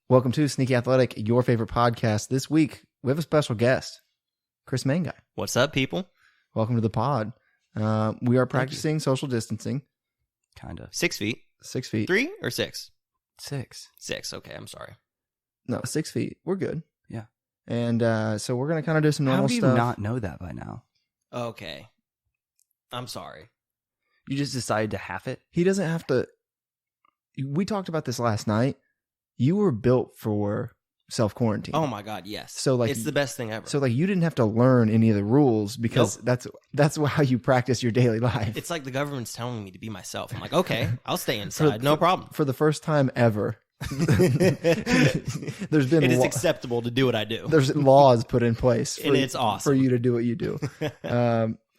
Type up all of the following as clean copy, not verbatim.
Welcome to Sneaky Athletic, your favorite podcast. This week, we have a special guest, Chris Mainguy. What's up, people? Welcome to the pod. We are practicing social distancing. Kind of. 6 feet. 6 feet. 3 or 6? 6. 6. Okay, I'm sorry. No, 6 feet. We're good. Yeah. And so we're going to kind of do some normal How do you stuff. not know that by now? Okay. I'm sorry. You just decided to have it? He doesn't have to. We talked about this last night. You were built for self-quarantine. Oh my God, yes. So, like, it's the best thing ever. So, like, you didn't have to learn any of the rules because that's how you practice your daily life. It's like the government's telling me to be myself. I'm like, okay, I'll stay inside. No problem. For the first time ever, there's been It is acceptable to do what I do. There's laws put in place And it's awesome. for you to do what you do.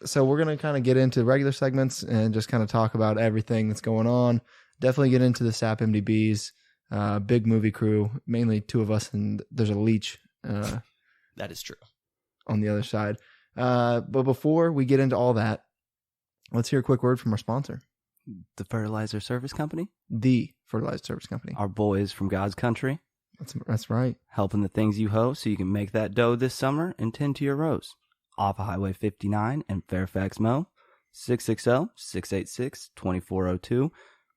So we're going to kind of get into regular segments and just kind of talk about everything that's going on. Definitely get into the SAP MDBs, big movie crew, mainly two of us, and there's a leech That is true. on the other side. But before we get into all that, let's hear a quick word from our sponsor, The Fertilizer Service Company? the Fertilizer Service Company. Our boys from God's country. That's right. Helping the things you hoe so you can make that dough this summer and tend to your rows. Off of Highway 59 in Fairfax, Mo. 660-686-2402.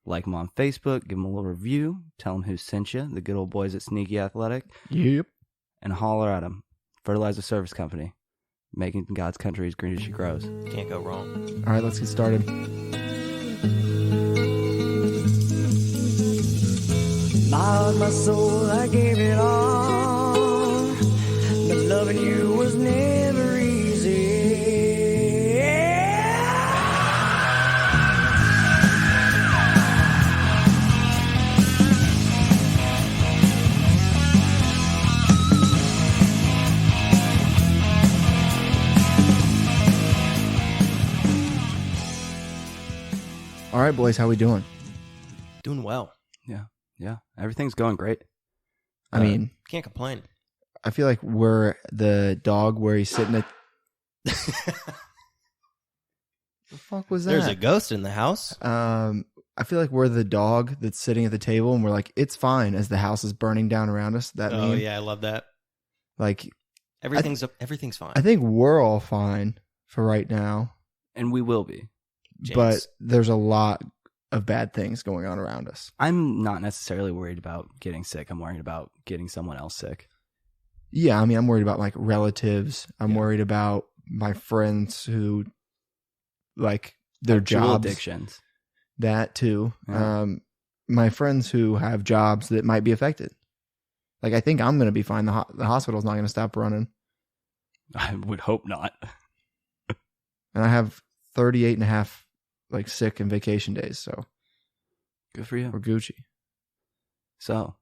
Like them on Facebook. Give them a little review. Tell them who sent you. The good old boys at Sneaky Athletic. Yep. And holler at them. Fertilizer Service Company. Making God's country as green as she grows. Can't go wrong. All right, let's get started. My heart, my soul, I gave it all. But loving you was never easy. All right, boys, how we doing? Doing well. Yeah. Everything's going great. I mean, Can't complain. I feel like we're the dog where he's sitting at. The fuck was that? There's a ghost in the house. I feel like we're the dog that's sitting at the table and we're like, it's fine as the house is burning down around us. That Oh, meme. yeah, I love that. Like, Everything's fine. I think we're all fine for right now, And we will be. James. but there's a lot of bad things going on around us. I'm not necessarily worried about getting sick. I'm worried about getting someone else sick. Yeah, I mean, I'm worried about like relatives. I'm worried about my friends who, like, their Dual jobs. addictions. That too. Yeah. My friends who have jobs that might be affected. Like, I think I'm going to be fine. The hospital's not going to stop running. I would hope not. And I have 38 and a half like sick and vacation days. So Good for you. we're Gucci. So,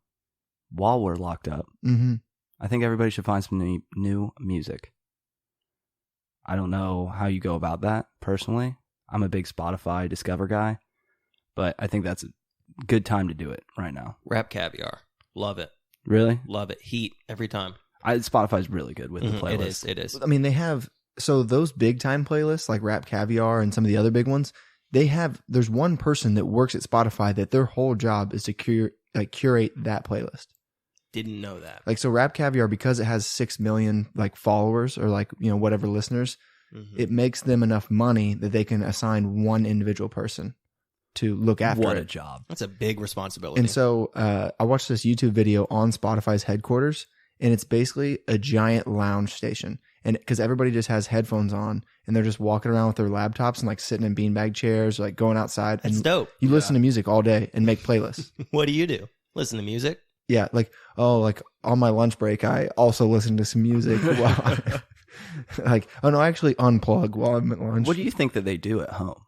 while we're locked up, Mm-hmm. I think everybody should find some new music. I don't know how you go about that personally. I'm a big Spotify Discover guy, but I think that's a good time to do it right now. Rap Caviar. Love it. Really? Love it. Heat every time. Spotify's really good with the playlist. It is. I mean, they have, so those big time playlists like Rap Caviar and some of the other big ones, there's one person that works at Spotify that their whole job is to curate that playlist. Didn't know that. Like, so Rap Caviar, because it has 6 million like followers or like, you know, whatever listeners, Mhm. it makes them enough money that they can assign one individual person to look after What it. a job. That's a big responsibility. And so I watched this YouTube video on Spotify's headquarters, and it's basically a giant lounge station. And because everybody just has headphones on and they're just walking around with their laptops and like sitting in beanbag chairs, or like going outside. That's and dope. You listen to music all day and make playlists. What do you do? Listen to music? Yeah. Like on my lunch break, I also listen to some music. I actually unplug while I'm at lunch. What do you think that they do at home?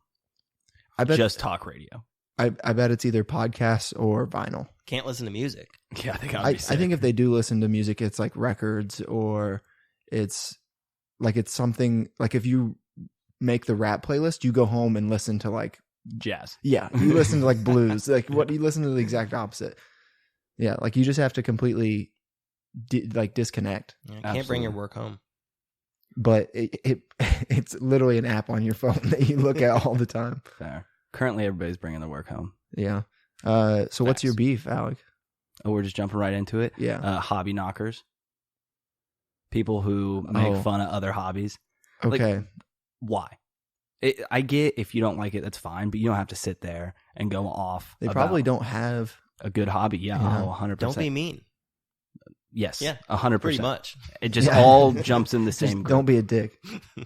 I bet Just talk radio. I bet it's either podcasts or vinyl. Can't listen to music. Yeah, I think I think if they do listen to music, it's like records, or it's something like, if you make the rap playlist, you go home and listen to like, jazz. yeah, you listen to like blues, like what you listen to the exact opposite. Yeah. Like, you just have to completely disconnect, You can't bring your work home. but it's literally an app on your phone that you look at all the time. Fair. Currently, everybody's bringing their work home. Yeah. So what's Facts. your beef, Alec? Oh, we're just jumping right into it. Yeah. Hobby knockers. People who make fun of other hobbies. Okay. Like, why? I get if you don't like it, that's fine, but you don't have to sit there and go off. They probably don't have a good hobby. Yeah, Yeah. 100%. Don't be mean. Yes, Yeah, 100%. Pretty much. It just Yeah. all jumps in the Just same group. don't be a dick.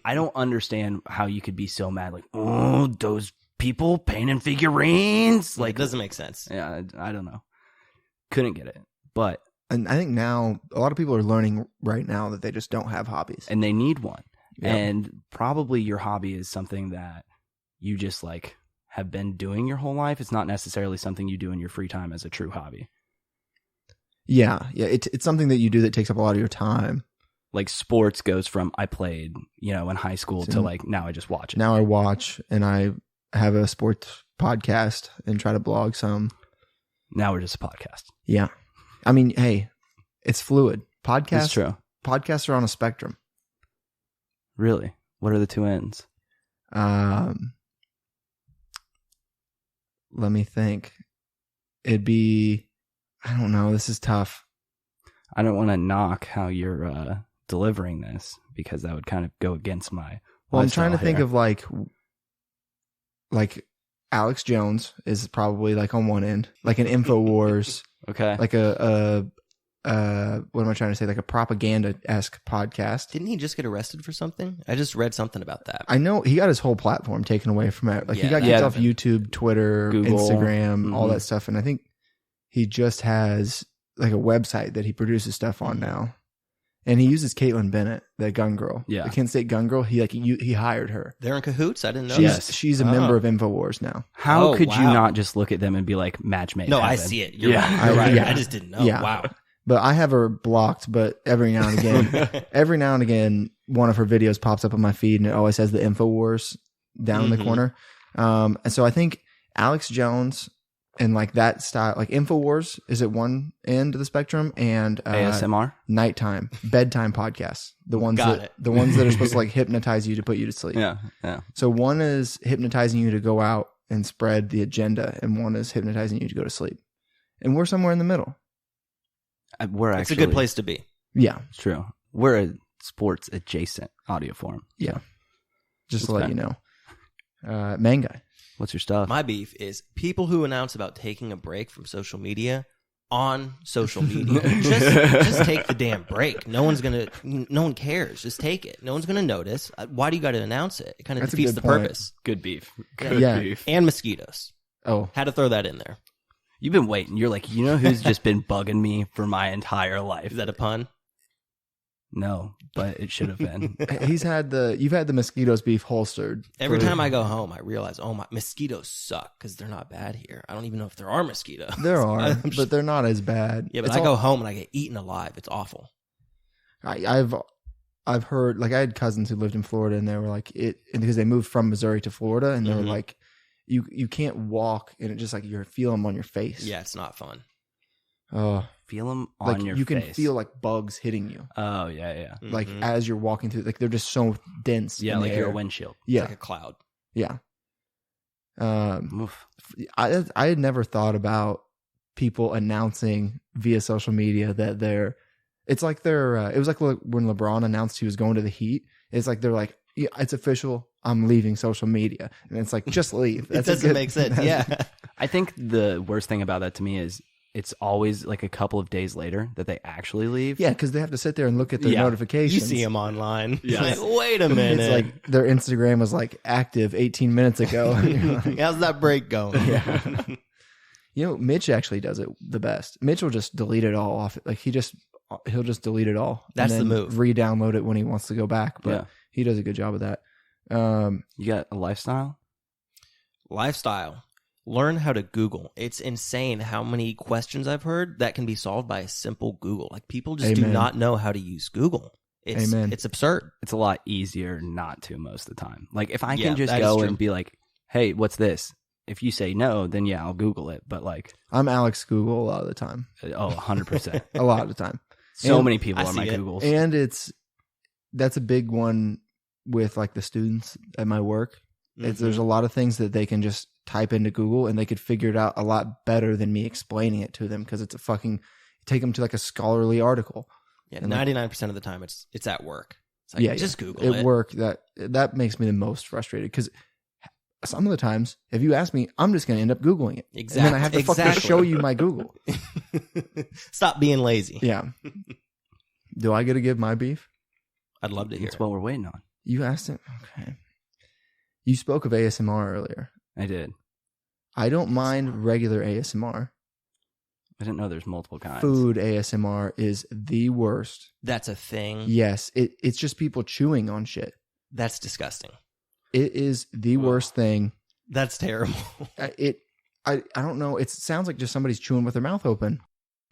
I don't understand how you could be so mad. Like, oh, those people painting figurines. Like, Like, it doesn't make sense. yeah, I don't know. Couldn't get it. But, And I think now a lot of people are learning right now that they just don't have hobbies. and they need one. Yeah. And probably your hobby is something that you just like have been doing your whole life. It's not necessarily something you do in your free time as a true hobby. Yeah. It's something that you do that takes up a lot of your time. Like sports goes from I played, in high school So to like now I just watch it. Now I watch and I have a sports podcast and try to blog some. Now we're just a podcast. Yeah. I mean, hey, it's fluid. That's true. Podcasts are on a spectrum. Really? What are the two ends? Let me think. It'd be, I don't know. This is tough. I don't want to knock how you're delivering this because that would kind of go against my. Well, I'm trying to lifestyle think here. of like Alex Jones is probably like on one end, like an InfoWars, Okay. like what am I trying to say? Like a propaganda-esque podcast. Didn't he just get arrested for something? I just read something about that. I know he got his whole platform taken away from it. Like he Yeah, got that- kicked off YouTube, Twitter, Google. Instagram, all Mhm. that stuff. And I think he just has like a website that he produces stuff on now. And he uses Caitlin Bennett, the gun girl. Yeah. The Kent State gun girl. He hired her. They're in cahoots? I didn't know She's that. she's a member of InfoWars now. How Oh, could you wow. not just look at them and be like, match made? No, I happen? see it. You're Yeah. right. You're right. Yeah. I just didn't know. Yeah. Wow. But I have her blocked, but every now and again, one of her videos pops up on my feed and it always has the InfoWars down in the Mhm. corner. And so I think Alex Jones and like that style, like InfoWars is at one end of the spectrum, and ASMR. nighttime, bedtime podcasts, the ones Got that it. the ones that are supposed to like hypnotize you to put you to sleep. Yeah. Yeah. So one is hypnotizing you to go out and spread the agenda, and one is hypnotizing you to go to sleep. And we're somewhere in the middle. We're It's actually. a good place to be. Yeah, It's true. We're a sports adjacent audio form. yeah. Just to Okay. let you know, Mainguy. What's your stuff? My beef is people who announce about taking a break from social media on social media. just take the damn break. No one cares. Just take it. No one's gonna notice. Why do you got to announce it? It kind of That's a defeats good the point. purpose. Good beef. Yeah. Good Yeah. beef. And mosquitoes. Oh, Had to throw that in there. You've been waiting. You're like, who's just been bugging me for my entire life? Is that a pun? No, but it should have been. you've had the mosquitoes beef holstered. Every for- time I go home, I realize, my mosquitoes suck because they're not bad here. I don't even know if there are mosquitoes. there are, I'm just- but they're not as bad. yeah, but It's I all- go home and I get eaten alive. It's awful. I've heard, like, I had cousins who lived in Florida, and they were like and because they moved from Missouri to Florida, and they were Mhm. like, you can't walk, and it just like you feel them on your face. Yeah, it's not fun. Oh, Feel them on like your you face. can feel like bugs hitting you, Oh yeah, yeah, like Mhm. as you're walking through. Like they're just so dense. yeah. in the Like your air. windshield. Yeah, Like a cloud. yeah. Oof. I had never thought about people announcing via social media that they're. It's like they're. It was like when LeBron announced he was going to the Heat. It's like they're like, yeah, it's official. I'm leaving social media, and it's like just leave. It That's a doesn't good- make sense. that's- Yeah. I think the worst thing about that to me is it's always like a couple of days later that they actually leave. Yeah, because they have to sit there and look at their Yeah. notifications. You see them online. Yeah. It's like, wait a minute. It's like their Instagram was like active 18 minutes ago. How's that break going? Yeah. You know, Mitch actually does it the best. Mitch will just delete it all off. Like he'll just delete it all. That's and the then move. Re-download it when he wants to go back. But Yeah. he does a good job of that. You got a lifestyle? Lifestyle. Learn how to Google. It's insane how many questions I've heard that can be solved by a simple Google. Like people just do Amen. not know how to use Google. It's Amen. it's absurd. It's a lot easier not to most of the time. Like if I Yeah, can just that is go true. and be like, "Hey, what's this?" If you say no, then yeah, I'll Google it. But like, I'm Alex Google a lot of the time. 100%. A lot of the time. So And many people I are my see it. Googles. And that's a big one with like the students at my work. There's a lot of things that they can just type into Google and they could figure it out a lot better than me explaining it to them because it's a fucking take them to like a scholarly article. Yeah, And, like, 99% of the time it's at work. It's like, just Google it. At work, that makes me the most frustrated because some of the times, if you ask me, I'm just going to end up Googling it. Exactly. And then I have to fucking show you my Google. Stop being lazy. Yeah. Do I get to give my beef? I'd love to hear That's it. what we're waiting on. You asked it? Okay. You spoke of ASMR earlier. I did. I don't mind regular ASMR. I didn't know there's multiple kinds. Food ASMR is the worst. That's a thing. Yes, it's just people chewing on shit. That's disgusting. It is the worst thing. That's terrible. I don't know. It sounds like just somebody's chewing with their mouth open.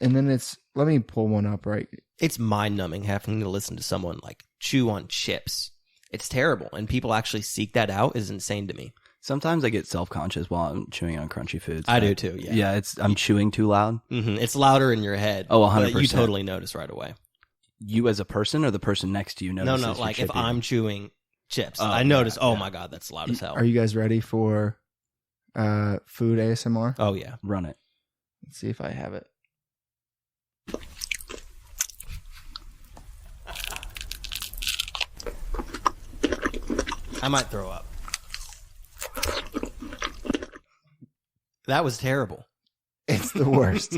And then let me pull one up, right? It's mind-numbing having to listen to someone like chew on chips. It's terrible. And people actually seek that out is insane to me. Sometimes I get self-conscious while I'm chewing on crunchy foods. I do too, yeah. Yeah, I'm chewing too loud. Mm-hmm. It's louder in your head. Oh, 100%. But you totally notice right away. You as a person or the person next to you notices? No, you're like if chipping? I'm chewing chips, Oh, I notice, yeah. my God, that's loud as hell. Are you guys ready for food ASMR? Oh, yeah. Run it. Let's see if I have it. I might throw up. That was terrible. It's the worst.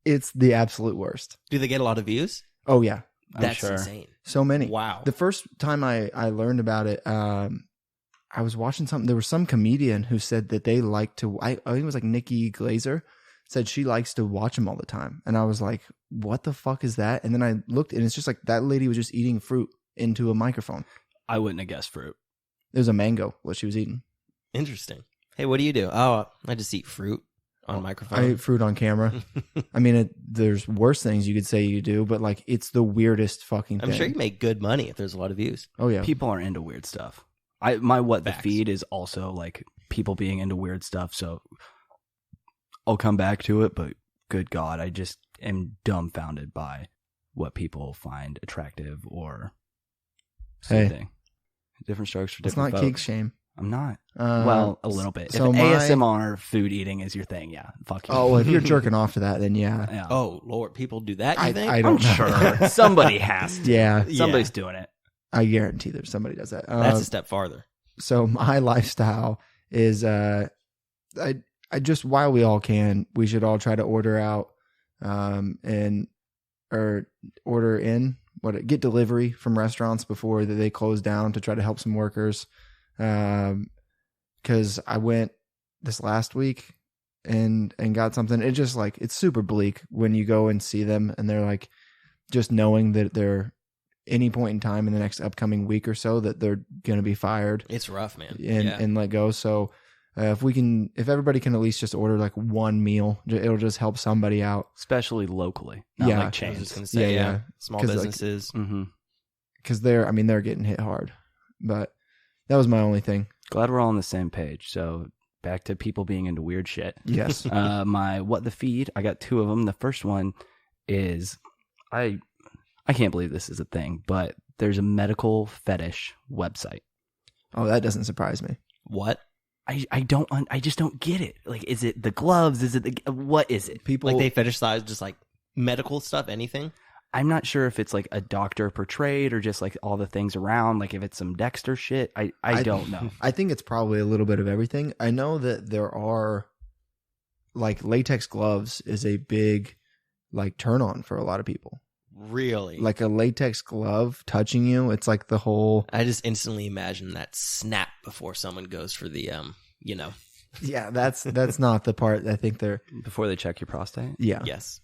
It's the absolute worst. Do they get a lot of views? Oh, yeah. That's sure. insane. So many. Wow. The first time I learned about it, I was watching something. There was some comedian who said that they like to, I think it was like Nikki Glazer, said she likes to watch them all the time. And I was like, what the fuck is that? And then I looked and it's just like that lady was just eating fruit into a microphone. I wouldn't have guessed fruit. It was a mango, what she was eating. Interesting. Hey, what do you do? Oh, I just eat fruit on a microphone. I ate fruit on camera. I mean, there's worse things you could say you do, but like it's the weirdest fucking thing. I'm sure you make good money if there's a lot of views. Oh, yeah. People are into weird stuff. My what Facts. the feed is also like people being into weird stuff. So I'll come back to it, but good God, I just am dumbfounded by what people find attractive or Hey. soothing. Different strokes for It's different not folks. kink shame. I'm not. Well, a little bit. so if my- ASMR food eating is your thing, yeah, fuck you. Oh, well, if you're jerking off to that, then yeah. yeah. Oh, Lord, people do that, you think? I I'm don't know. sure somebody has to. Yeah, Somebody's doing it. I guarantee there's somebody does that. That's a step farther. So my lifestyle is I just, while we all can, we should all try to order out or order in, get delivery from restaurants before they close down to try to help some workers. Because I went this last week and got something. It just like, it's super bleak when you go and see them and they're like, just knowing that they're any point in time in the next upcoming week or so that they're going to be fired It's rough, man. and let go. So if everybody can at least just order like one meal, it'll just help somebody out. Especially locally, not Yeah. like I was chains. just going to say, Yeah. small 'Cause, like, businesses. Mm-hmm. Cause they're getting hit hard, but that was my only thing. Glad we're all on the same page. So back to people being into weird shit. Yes. My what the feed, I got two of them. The first one is I can't believe this is a thing, but there's a medical fetish website. Oh, that doesn't surprise me. What? I just don't get it. Like, is it the gloves? Is it what is it? People Like they fetishize just like medical stuff, anything? I'm not sure if it's like a doctor portrayed or just like all the things around. Like if it's some Dexter shit, I don't know. I think it's probably a little bit of everything. I know that there are like latex gloves is a big like turn on for a lot of people. Really? Like a latex glove touching you, it's like the whole I just instantly imagine that snap before someone goes for the yeah. That's not the part. I think they're Before they check your prostate. yeah. yes.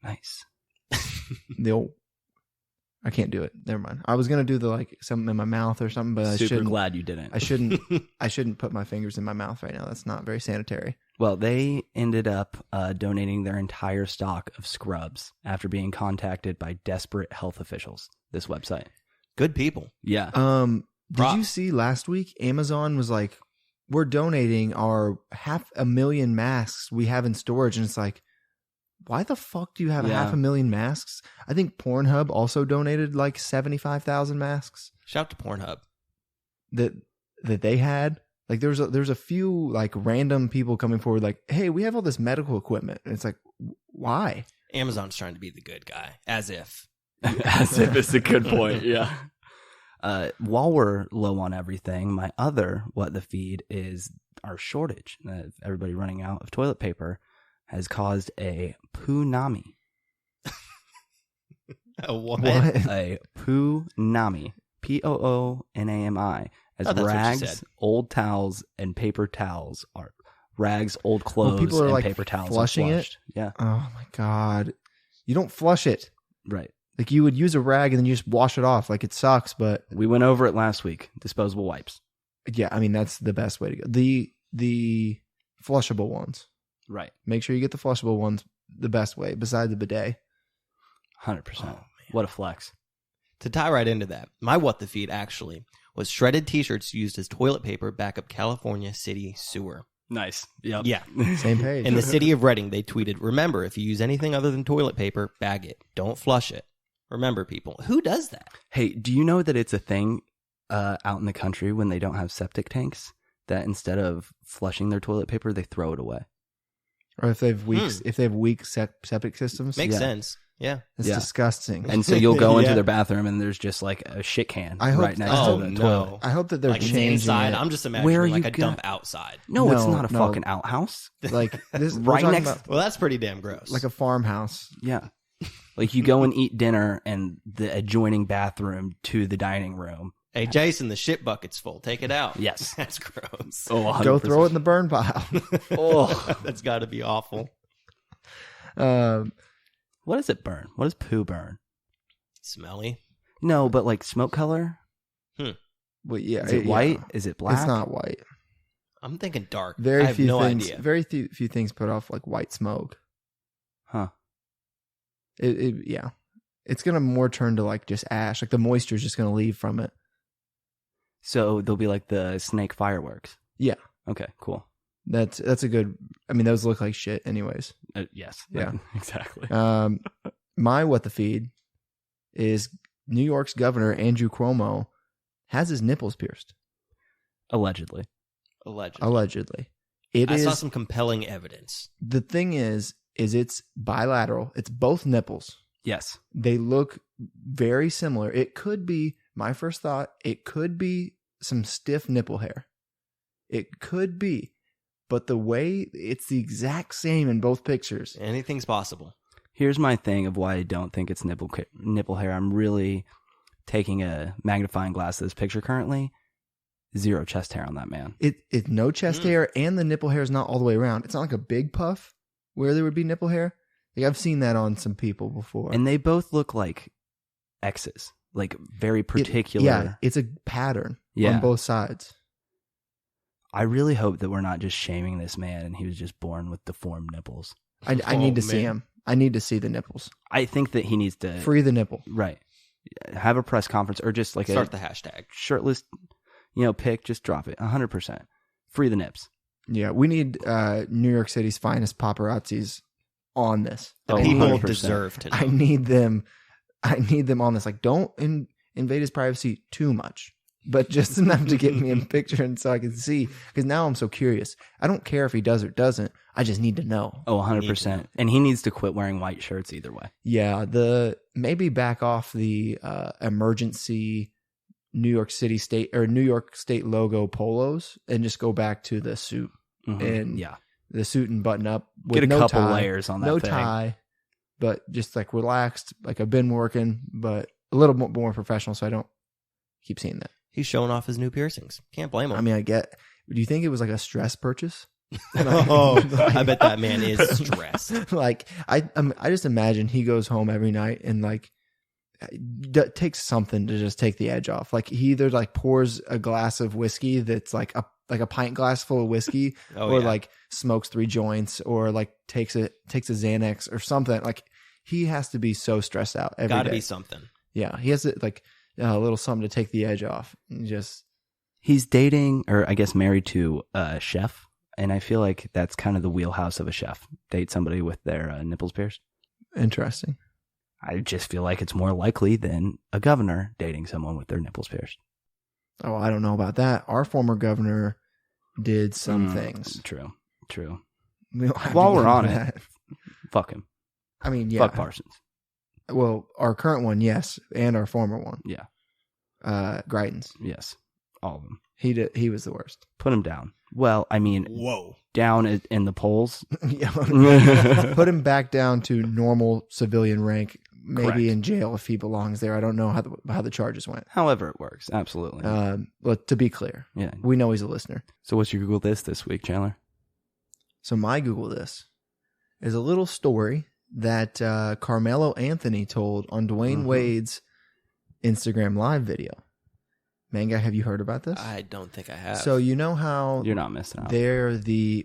Nice. The old, I can't do it. Never mind. I was gonna do the like something in my mouth or something, but I Super shouldn't. glad you didn't. I shouldn't put my fingers in my mouth right now. That's not very sanitary. Well, they ended up donating their entire stock of scrubs after being contacted by desperate health officials. This website. Good people. Yeah. Did you Props. see last week Amazon was like, we're donating our 500,000 masks we have in storage, and it's like, why the fuck do you have Yeah. 500,000 masks? I think Pornhub also donated like 75,000 masks Shout out to Pornhub. that they had. Like there's a few like random people coming forward like, hey, we have all this medical equipment. And it's like, why? Amazon's trying to be the good guy, as if. As if it's a good point, yeah. While we're low on everything, my other what the feed is our shortage. Everybody running out of toilet paper has caused a poo-nami. A what? A poo-nami. Poonami. As Oh, that's what you rags, said. old towels, and paper towels are rags, old clothes, people are, and like, paper towels. are flushing it? flushed. Yeah, Oh my God. You don't flush it. right. Like you would use a rag and then you just wash it off. Like it sucks, but We went over it last week. Disposable wipes. yeah, I mean that's the best way to go. The flushable ones. Right. Make sure you get the flushable ones the best way, besides the bidet. 100%. What a flex. To tie right into that, my what the feed actually was shredded T-shirts used as toilet paper back up California city sewer. Nice. Yep. Yeah. Same page. In the city of Reading, they tweeted, "Remember, if you use anything other than toilet paper, bag it. Don't flush it." Remember, people. Who does that? Hey, do you know that it's a thing out in the country when they don't have septic tanks that instead of flushing their toilet paper, they throw it away? Or if they have weak septic systems. Makes Yeah. sense. Yeah. It's Yeah. disgusting. And so you'll go into Yeah. their bathroom and there's just like a shit can I hope- right next I to hope- the no. toilet. I hope that they're Like it's changing inside. it. I'm just imagining Where are like you a gonna- dump outside. No, it's No, not a no. fucking outhouse. Like this, we're Right talking next- about Well, that's pretty damn gross. like a farmhouse. Yeah. Like you go and eat dinner and the adjoining bathroom to the dining room. Hey, Jason, the shit bucket's full. Take it out. Yes. That's gross. Oh, Go throw it in the burn pile. Oh. That's got to be awful. What does it burn? What does poo burn? Smelly. No, but like smoke color? Well, yeah, Is it yeah. white? Is it black? It's not white. I'm thinking dark. Very I have few no things. idea. Very few things put off like white smoke. Huh. Yeah, it's gonna more turn to like just ash. Like the moisture is just gonna leave from it. So they'll be like the snake fireworks. Yeah, Okay, cool. that's a good. I mean, those look like shit, anyways. Yes. Yeah. Exactly. My what the feed is New York's governor Andrew Cuomo has his nipples pierced. Allegedly. Allegedly, I saw some compelling evidence. The thing is it's bilateral. It's both nipples. Yes. They look very similar. It could be, my first thought, it could be some stiff nipple hair. It could be. But the way it's the exact same in both pictures. Anything's possible. Here's my thing of why I don't think it's nipple hair. I'm really taking a magnifying glass to this picture currently. Zero chest hair on that man. It's no chest hair, and the nipple hair is not all the way around. It's not like a big puff where there would be nipple hair. Like I've seen that on some people before. And they both look like X's. Like very particular. Yeah, it's a pattern Yeah. on both sides. I really hope that we're not just shaming this man and he was just born with deformed nipples. I need to see man. him. I need to see the nipples. I think that he needs to Free the nipple. right. Have a press conference or just like Start a the hashtag. shirtless, pic, just drop it. 100%. Free the nips. Yeah, we need New York City's finest paparazzis on this. Oh, I People need, 100%. deserve to know. I need them. I need them on this. Like, don't invade his privacy too much, but just enough to get me a picture and so I can see. Because now I'm so curious. I don't care if he does or doesn't. I just need to know. Oh, Need to 100%. know. And he needs to quit wearing white shirts either way. Yeah, maybe back off the emergency New York State logo polos and just go back to the suit Mhm. and yeah. the suit and button up. With Get a no couple tie, layers on that no thing. tie, but just like relaxed. Like I've been working, but a little more professional, so I don't keep seeing that. He's showing off his new piercings. Can't blame him. I mean, I get. Do you think it was like a stress purchase? oh, I bet that man is stressed. Like I just imagine he goes home every night and like takes something to just take the edge off. Like he either like pours a glass of whiskey that's like a pint glass full of whiskey, Oh, or yeah. like smokes 3 joints, or like takes a Xanax or something. Like he has to be so stressed out every Got to day. be something. Yeah, he has to, like a little something to take the edge off. And just He's dating, or I guess married to a chef. And I feel like that's kind of the wheelhouse of a chef. Date somebody with their nipples pierced. interesting. I just feel like it's more likely than a governor dating someone with their nipples pierced. Oh, I don't know about that. Our former governor did some things. True. We don't have to While get we're on into it, that. fuck him. I mean, yeah. Fuck Parsons. Well, our current one, yes, and our former one, Yeah. Greitens. Yes. All of them. He was the worst. Put him down. Well, I mean, Whoa. down in the polls. Yeah. Put him back down to normal civilian rank. Maybe Correct. in jail if he belongs there. I don't know how the charges went. However it works. Absolutely. But to be clear, yeah. we know he's a listener. So what's your Google this week, Chandler? So my Google this is a little story that Carmelo Anthony told on Dwayne Wade's Instagram live video. Mainguy, have you heard about this? I don't think I have. So you know how You're not missing out. they're This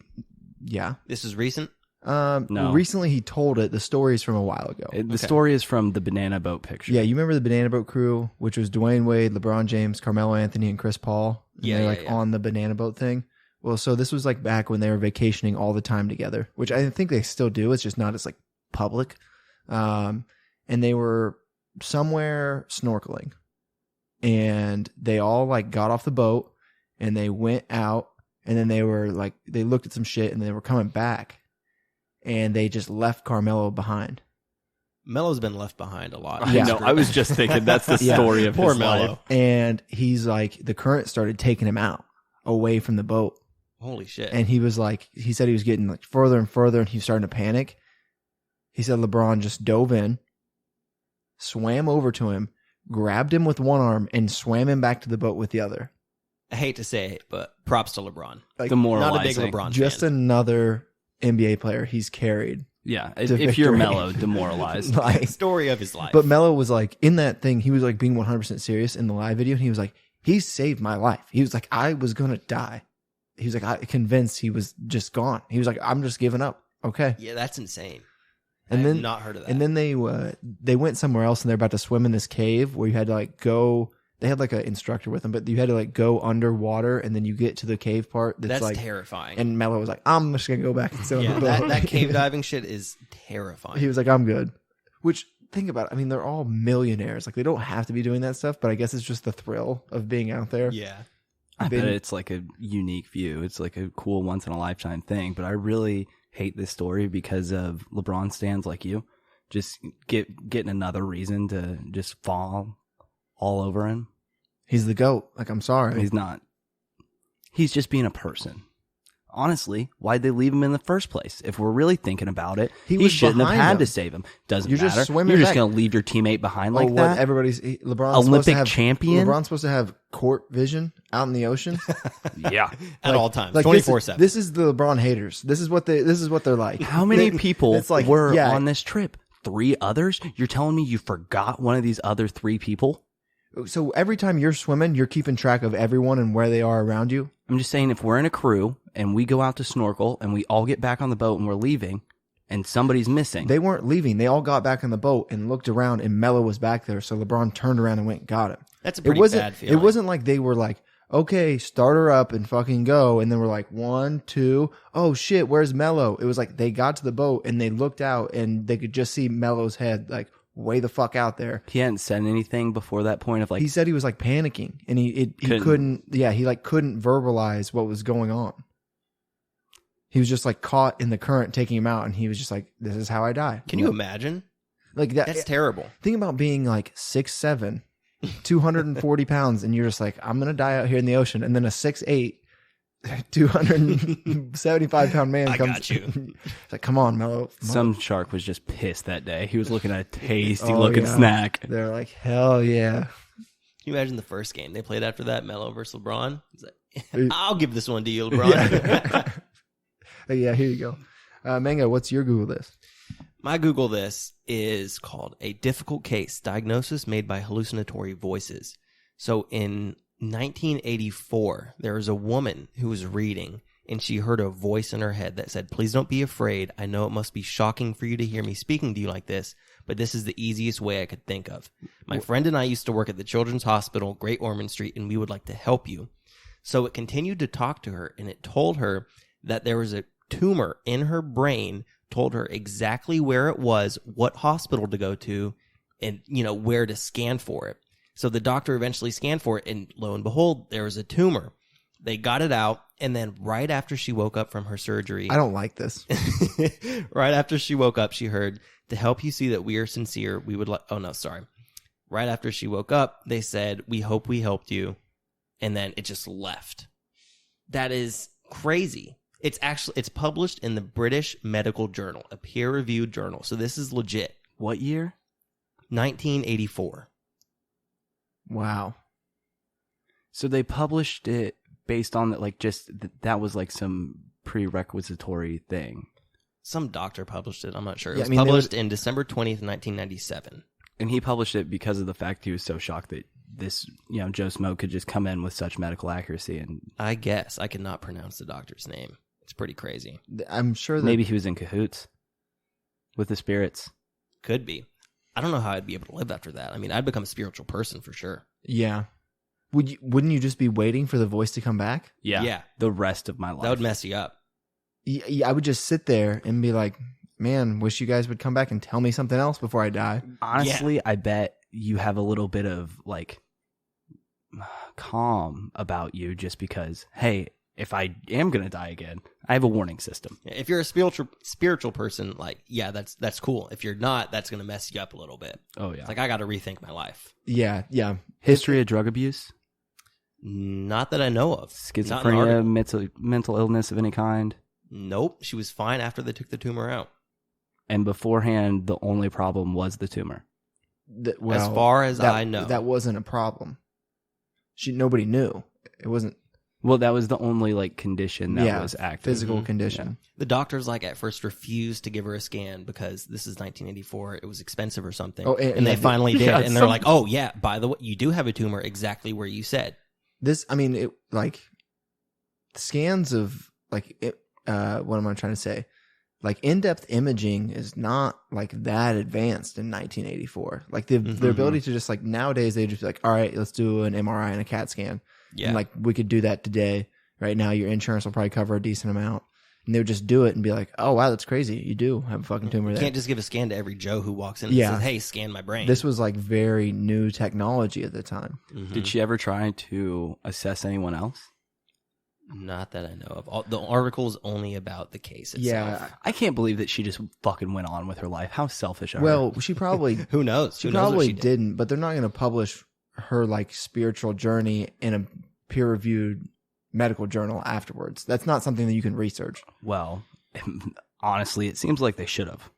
is recent? No. Recently he told it. The story is from a while ago. The story is from the banana boat picture. Yeah, you remember the Banana Boat crew, which was Dwayne Wade, LeBron James, Carmelo Anthony, and Chris Paul? And Yeah, they're yeah. on the Banana Boat thing. Well, so this was like back when they were vacationing all the time together, which I think they still do. It's just not as like public. And they were somewhere snorkeling, and they all like got off the boat and they went out, and then they were like, they looked at some shit and they were coming back, and they just left Carmelo behind. Melo's been left behind a lot. Yeah. No, I was just thinking that's the Yeah. story of Poor his Melo. life. And he's like, the current started taking him out away from the boat. Holy shit. And he was like, he said he was getting like further and further, and he was starting to panic. He said LeBron just dove in, swam over to him, grabbed him with one arm, and swam him back to the boat with the other. I hate to say it, but props to LeBron. Like, Demoralizing. Not a big LeBron just fan. another NBA player he's carried. Yeah, to if you're victory. Melo, demoralized. Like, Story of his life. but Melo was like, in that thing, he was like being 100% serious in the live video. And he was like, he saved my life. He was like, I was going to die. He was like, I convinced he was just gone. He was like, I'm just giving up. Okay. Yeah, that's insane. And I then have not heard of that. And then they went somewhere else, and they're about to swim in this cave where you had to like go. They had like an instructor with them, but you had to like go underwater, and then you get to the cave part. That's like terrifying. And Melo was like, "I'm just gonna go back and sit on yeah, the boat." that cave diving shit is terrifying. He was like, "I'm good." Which, think about it. I mean, they're all millionaires. Like, they don't have to be doing that stuff, but I guess it's just the thrill of being out there. Yeah. I bet it's like a unique view. It's like a cool once in a lifetime thing. But I really hate this story because of LeBron stans like you. Just getting another reason to just fall all over him. He's the GOAT. Like, I'm sorry. He's not. He's just being a person. Honestly, why'd they leave him in the first place? If we're really thinking about it, He he was shouldn't have behind had him. to save him. Doesn't You're just matter. swimming You're just back. going to leave your teammate behind like what that? everybody's LeBron's Olympic supposed to have, champion? LeBron's supposed to have court vision out in the ocean. Yeah. At all times. Like, 24/7. This is the LeBron haters. This is what they're like. How many They- people it's like, were yeah, on this trip? 3 others? You're telling me you forgot one of these other 3 people? So every time you're swimming, you're keeping track of everyone and where they are around you. I'm just saying, if we're in a crew and we go out to snorkel and we all get back on the boat and we're leaving and somebody's missing. They weren't leaving. They all got back on the boat and looked around, and Melo was back there. So LeBron turned around and went and got him. That's a pretty bad feeling. It wasn't like they were like, okay, start her up and fucking go. And then we're like, 1, 2, oh shit, where's Melo? It was like they got to the boat and they looked out and they could just see Melo's head like way the fuck out there. He hadn't said anything before that point of like, He said he was like panicking, and he couldn't verbalize what was going on. He was just like caught in the current taking him out, and he was just like, this is how I die. Can you imagine? Like that? That's terrible. Think about being like 6'7", 240 pounds, and you're just like, I'm going to die out here in the ocean. And then a 6'8", 275 pound man I comes. got you. It's like, come on, Melo. some shark was just pissed that day. He was looking at a tasty Oh, looking yeah. snack. They're like, hell yeah. Can you imagine the first game they played after that, Melo versus LeBron? He's like, I'll give this one to you, LeBron. Yeah, here you go. Mango, what's your Google list? My Google this is called A Difficult Case, Diagnosis Made by Hallucinatory Voices. So in 1984, there was a woman who was reading, and she heard a voice in her head that said, please don't be afraid. I know it must be shocking for you to hear me speaking to you like this, but this is the easiest way I could think of. My friend and I used to work at the Children's Hospital, Great Ormond Street, and we would like to help you. So it continued to talk to her, and it told her that there was a tumor in her brain, told her exactly where it was, what hospital to go to, and, where to scan for it. So the doctor eventually scanned for it, and lo and behold, there was a tumor. They got it out, And then right after she woke up from her surgery, I don't like this. right after she woke up, she heard, "To help you see that we are sincere, we would like." Oh no, sorry. Right after she woke up, they said, "We hope we helped you," and then it just left. That is crazy. It's published in the British Medical Journal, a peer-reviewed journal. So this is legit. What year? 1984. Wow. So they published it based on that, like just that was like some prerequisitory thing. Some doctor published it. I'm not sure. It Yeah, was I mean, published in December 20th, 1997. And he published it because of the fact he was so shocked that this, Joe Smoke could just come in with such medical accuracy. And I guess I cannot pronounce the doctor's name. It's pretty crazy. I'm sure that maybe he was in cahoots with the spirits. Could be. I don't know how I'd be able to live after that. I mean, I'd become a spiritual person for sure. Yeah. Wouldn't you just be waiting for the voice to come back? Yeah. The rest of my life. That would mess you up. Yeah, I would just sit there and be like, man, wish you guys would come back and tell me something else before I die. Honestly, I bet you have a little bit of like calm about you just because, hey, if I am going to die again, I have a warning system. If you're a spiritual person, like, yeah, that's cool. If you're not, that's going to mess you up a little bit. Oh, yeah. It's like, I got to rethink my life. Yeah. History of drug abuse? Not that I know of. Not in the Schizophrenia, mental illness of any kind? Nope. She was fine after they took the tumor out. And beforehand, the only problem was the tumor. As far as I know. That wasn't a problem. Nobody knew. It wasn't. Well, that was the only like condition that was active. Physical condition. Yeah. The doctors like at first refused to give her a scan because this is 1984. It was expensive or something. Oh, and they finally did. Yeah, and they're like, oh yeah, by the way, you do have a tumor exactly where you said. Scans of what am I trying to say? Like in-depth imaging is not like that advanced in 1984. Like the ability to just like nowadays they just be like, all right, let's do an MRI and a CAT scan. Yeah. And like we could do that today. Right now your insurance will probably cover a decent amount. And they would just do it and be like, oh wow, that's crazy. You do have a fucking tumor there. You can't just give a scan to every Joe who walks in and says, hey, scan my brain. This was like very new technology at the time. Mm-hmm. Did she ever try to assess anyone else? Not that I know of. The article is only about the case itself. Yeah. I can't believe that she just fucking went on with her life. How selfish of her. Well, she probably Who knows? She Who knows what probably she did? didn't, but they're not going to publish her like spiritual journey in a peer-reviewed medical journal afterwards. That's not something that you can research. Well, honestly, it seems like they should have.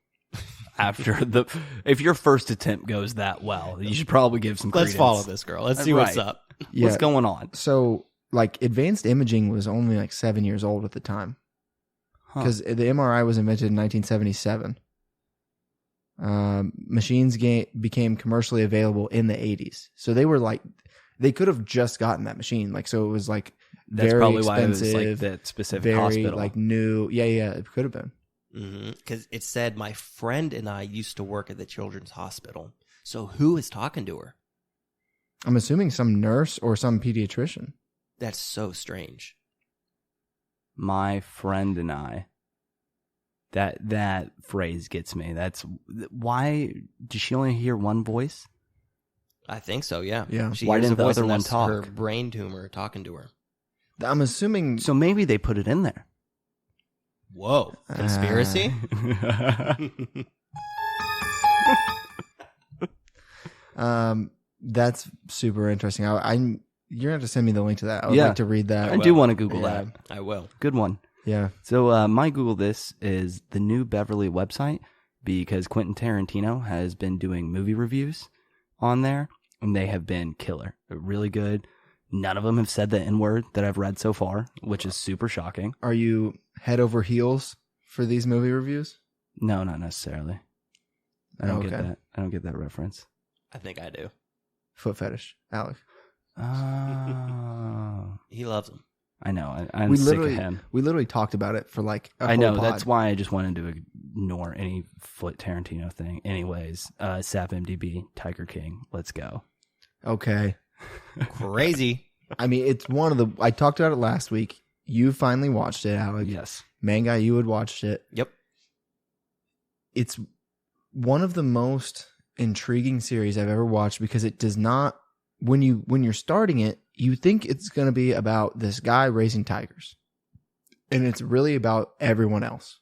If your first attempt goes that well, you should probably give some credence. Let's follow this girl. Let's see what's up. Yeah. What's going on? So, like, advanced imaging was only like 7 years old at the time because the MRI was invented in 1977. Machines became commercially available in the 80s. So they could have just gotten that machine. Like, so it was like That's very probably expensive, why it was like that specific very hospital. like new. Yeah, it could have been. Because it said, my friend and I used to work at the children's hospital. So who is talking to her? I'm assuming some nurse or some pediatrician. That's so strange. My friend and I. That phrase gets me. That's why. Does she only hear one voice? I think so, yeah. Yeah. She Why hears didn't a the voice other and one that's talk? her brain tumor talking to her. I'm assuming. So maybe they put it in there. Whoa. Conspiracy? That's super interesting. You're gonna have to send me the link to that. I would Yeah. like to read that. I do want to Google Yeah. that. I will. Good one. Yeah. So my Google this is the New Beverly website because Quentin Tarantino has been doing movie reviews on there, and they have been killer. They're really good. None of them have said the N-word that I've read so far, which is super shocking. Are you head over heels for these movie reviews? No, not necessarily. I don't get Okay. that. I don't get that reference. I think I do. Foot fetish, Alex. Oh, He loves them. I know. I'm We sick of literally him. we literally talked about it for like a I know. whole pod. That's why I just wanted to ignore any foot Tarantino thing. Anyways, SAP MDB, Tiger King. Let's go. Okay. Crazy. I mean, it's one of the. I talked about it last week. You finally watched it, Alex. Yes. Mainguy, you had watched it. Yep. It's one of the most intriguing series I've ever watched because it does not. When you're starting it, you think it's going to be about this guy raising tigers. and it's really about everyone else.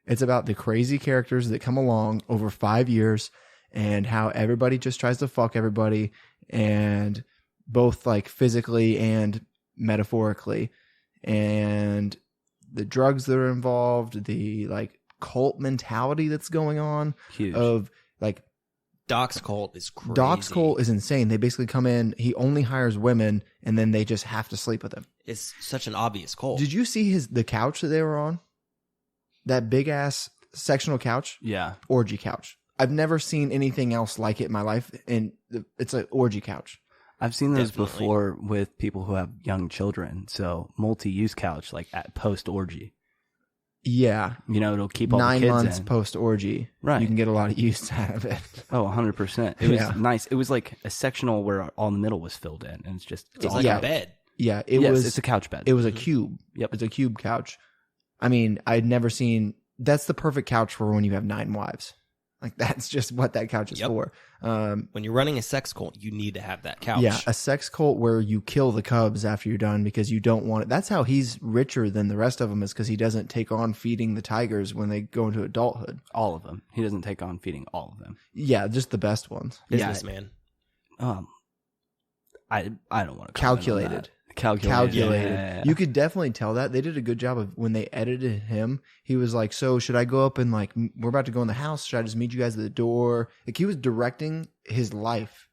It's about the crazy characters that come along over 5 years and how everybody just tries to fuck everybody, and both like physically and metaphorically, and the drugs that are involved, the like cult mentality that's going on. Huge. Of like Doc's cult is crazy. Doc's cult is insane. They basically come in, he only hires women, and then they just have to sleep with him. It's such an obvious cult. Did you see the couch that they were on? That big ass sectional couch? Yeah. Orgy couch. I've never seen anything else like it in my life, and it's an orgy couch. I've seen those Definitely. before with people who have young children. So multi-use couch, like at post-orgy. Yeah. You know, it'll keep all the 9 kids months in. post orgy. Right. You can get a lot of use out of it. Oh, 100%. It was Yeah. nice. It was like a sectional where all in the middle was filled in, and it's it's all like yeah. a bed. Yeah. it's a couch bed. It was a cube. Yep. It's a cube couch. I mean, I'd never seen. That's the perfect couch for when you have 9 wives. Like that's just what that couch is Yep. for. When you're running a sex cult, you need to have that couch. Yeah, a sex cult where you kill the cubs after you're done because you don't want it. That's how he's richer than the rest of them, is because he doesn't take on feeding the tigers when they go into adulthood. all of them. He doesn't take on feeding all of them. Yeah, just the best ones. Businessman. I don't want to Calculated. Calculated. Yeah. You could definitely tell that. They did a good job of when they edited him. He was like, so should I go up and like, we're about to go in the house. Should I just meet you guys at the door? Like he was directing his life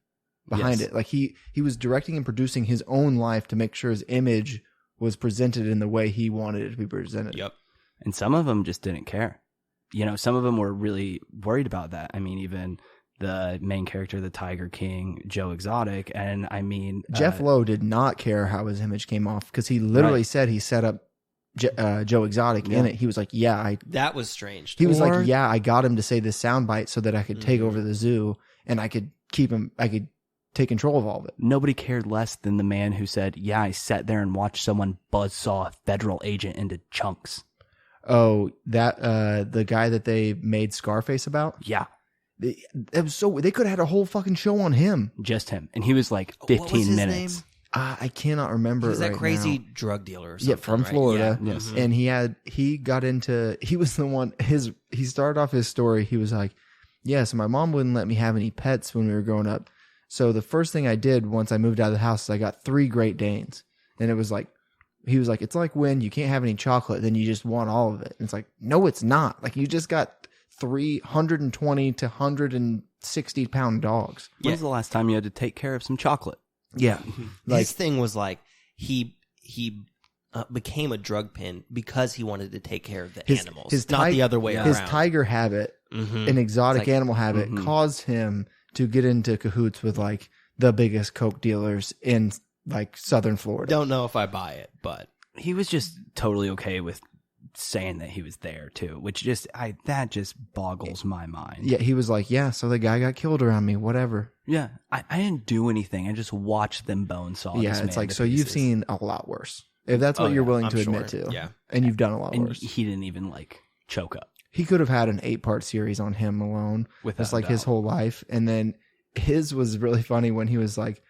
behind Yes. it. Like he was directing and producing his own life to make sure his image was presented in the way he wanted it to be presented. Yep. And some of them just didn't care. You know, some of them were really worried about that. I mean, even the main character, the Tiger King, Joe Exotic. And I mean, Jeff Lowe did not care how his image came off because he literally said he set up Joe Exotic in it. He was like, That was strange. he was like, I got him to say this soundbite so that I could take over the zoo and I could keep him, I could take control of all of it. nobody cared less than the man who said, yeah, I sat there and watched someone buzzsaw a federal agent into chunks. Oh, that the guy that they made Scarface about? Yeah, It was so they could have had a whole fucking show on him. just him. And he was like What was 15 his minutes. name? I cannot remember. He was it that right crazy now. drug dealer or something. Yeah, from right? Florida. Yeah. Yes. Mhm. And he was the one. He started off his story. He was like, "Yeah, so my mom wouldn't let me have any pets when we were growing up. So the first thing I did once I moved out of the house is I got 3 Great Danes, and it was like." He was like, it's like when you can't have any chocolate, then you just want all of it. And it's like, no, it's not. Like you just got 320 to 160 pound dogs. When's the last time you had to take care of some chocolate? Yeah. Like, His thing was like he became a drug pin because he wanted to take care of the animals, not the other way his around. tiger habit, Mhm. an exotic It's like- animal habit, caused him to get into cahoots with like the biggest coke dealers in like southern Florida. Don't know if I buy it, but He was just totally okay with saying that he was there too, which that just boggles my mind. Yeah, he was like, yeah, so the guy got killed around me, whatever. Yeah, I didn't do anything. I just watched them bone saw. Yeah, this it's man like, to so you've pieces. seen a lot worse. If that's what Oh, you're yeah, willing I'm to admit sure. to. Yeah. And you've done a lot and worse. he didn't even like choke up. He could have had an 8-part series on him alone. Without That's a like his doubt. whole life. And then his was really funny when he was like,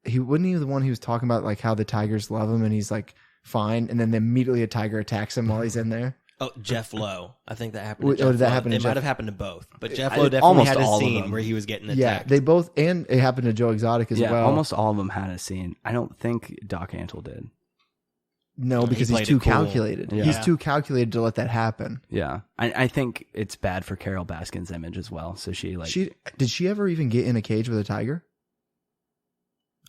he the one he was talking about like how the tigers love him and he's like fine. And then immediately a tiger attacks him while he's in there. oh, Jeff Lowe. I think that happened. Wait, To Jeff did that Lowe. happen to It might Jeff? have happened to both, but Jeff I- Lowe definitely almost had a all of scene them. where he was getting Yeah, attacked. they both, and it happened to Joe Exotic as Yeah, well. almost all of them had a scene. I don't think Doc Antle did. No, He because he's played too it cool. calculated. Yeah. He's too calculated to let that happen. Yeah, I think it's bad for Carol Baskin's image as well. So she like Did she ever even get in a cage with a tiger?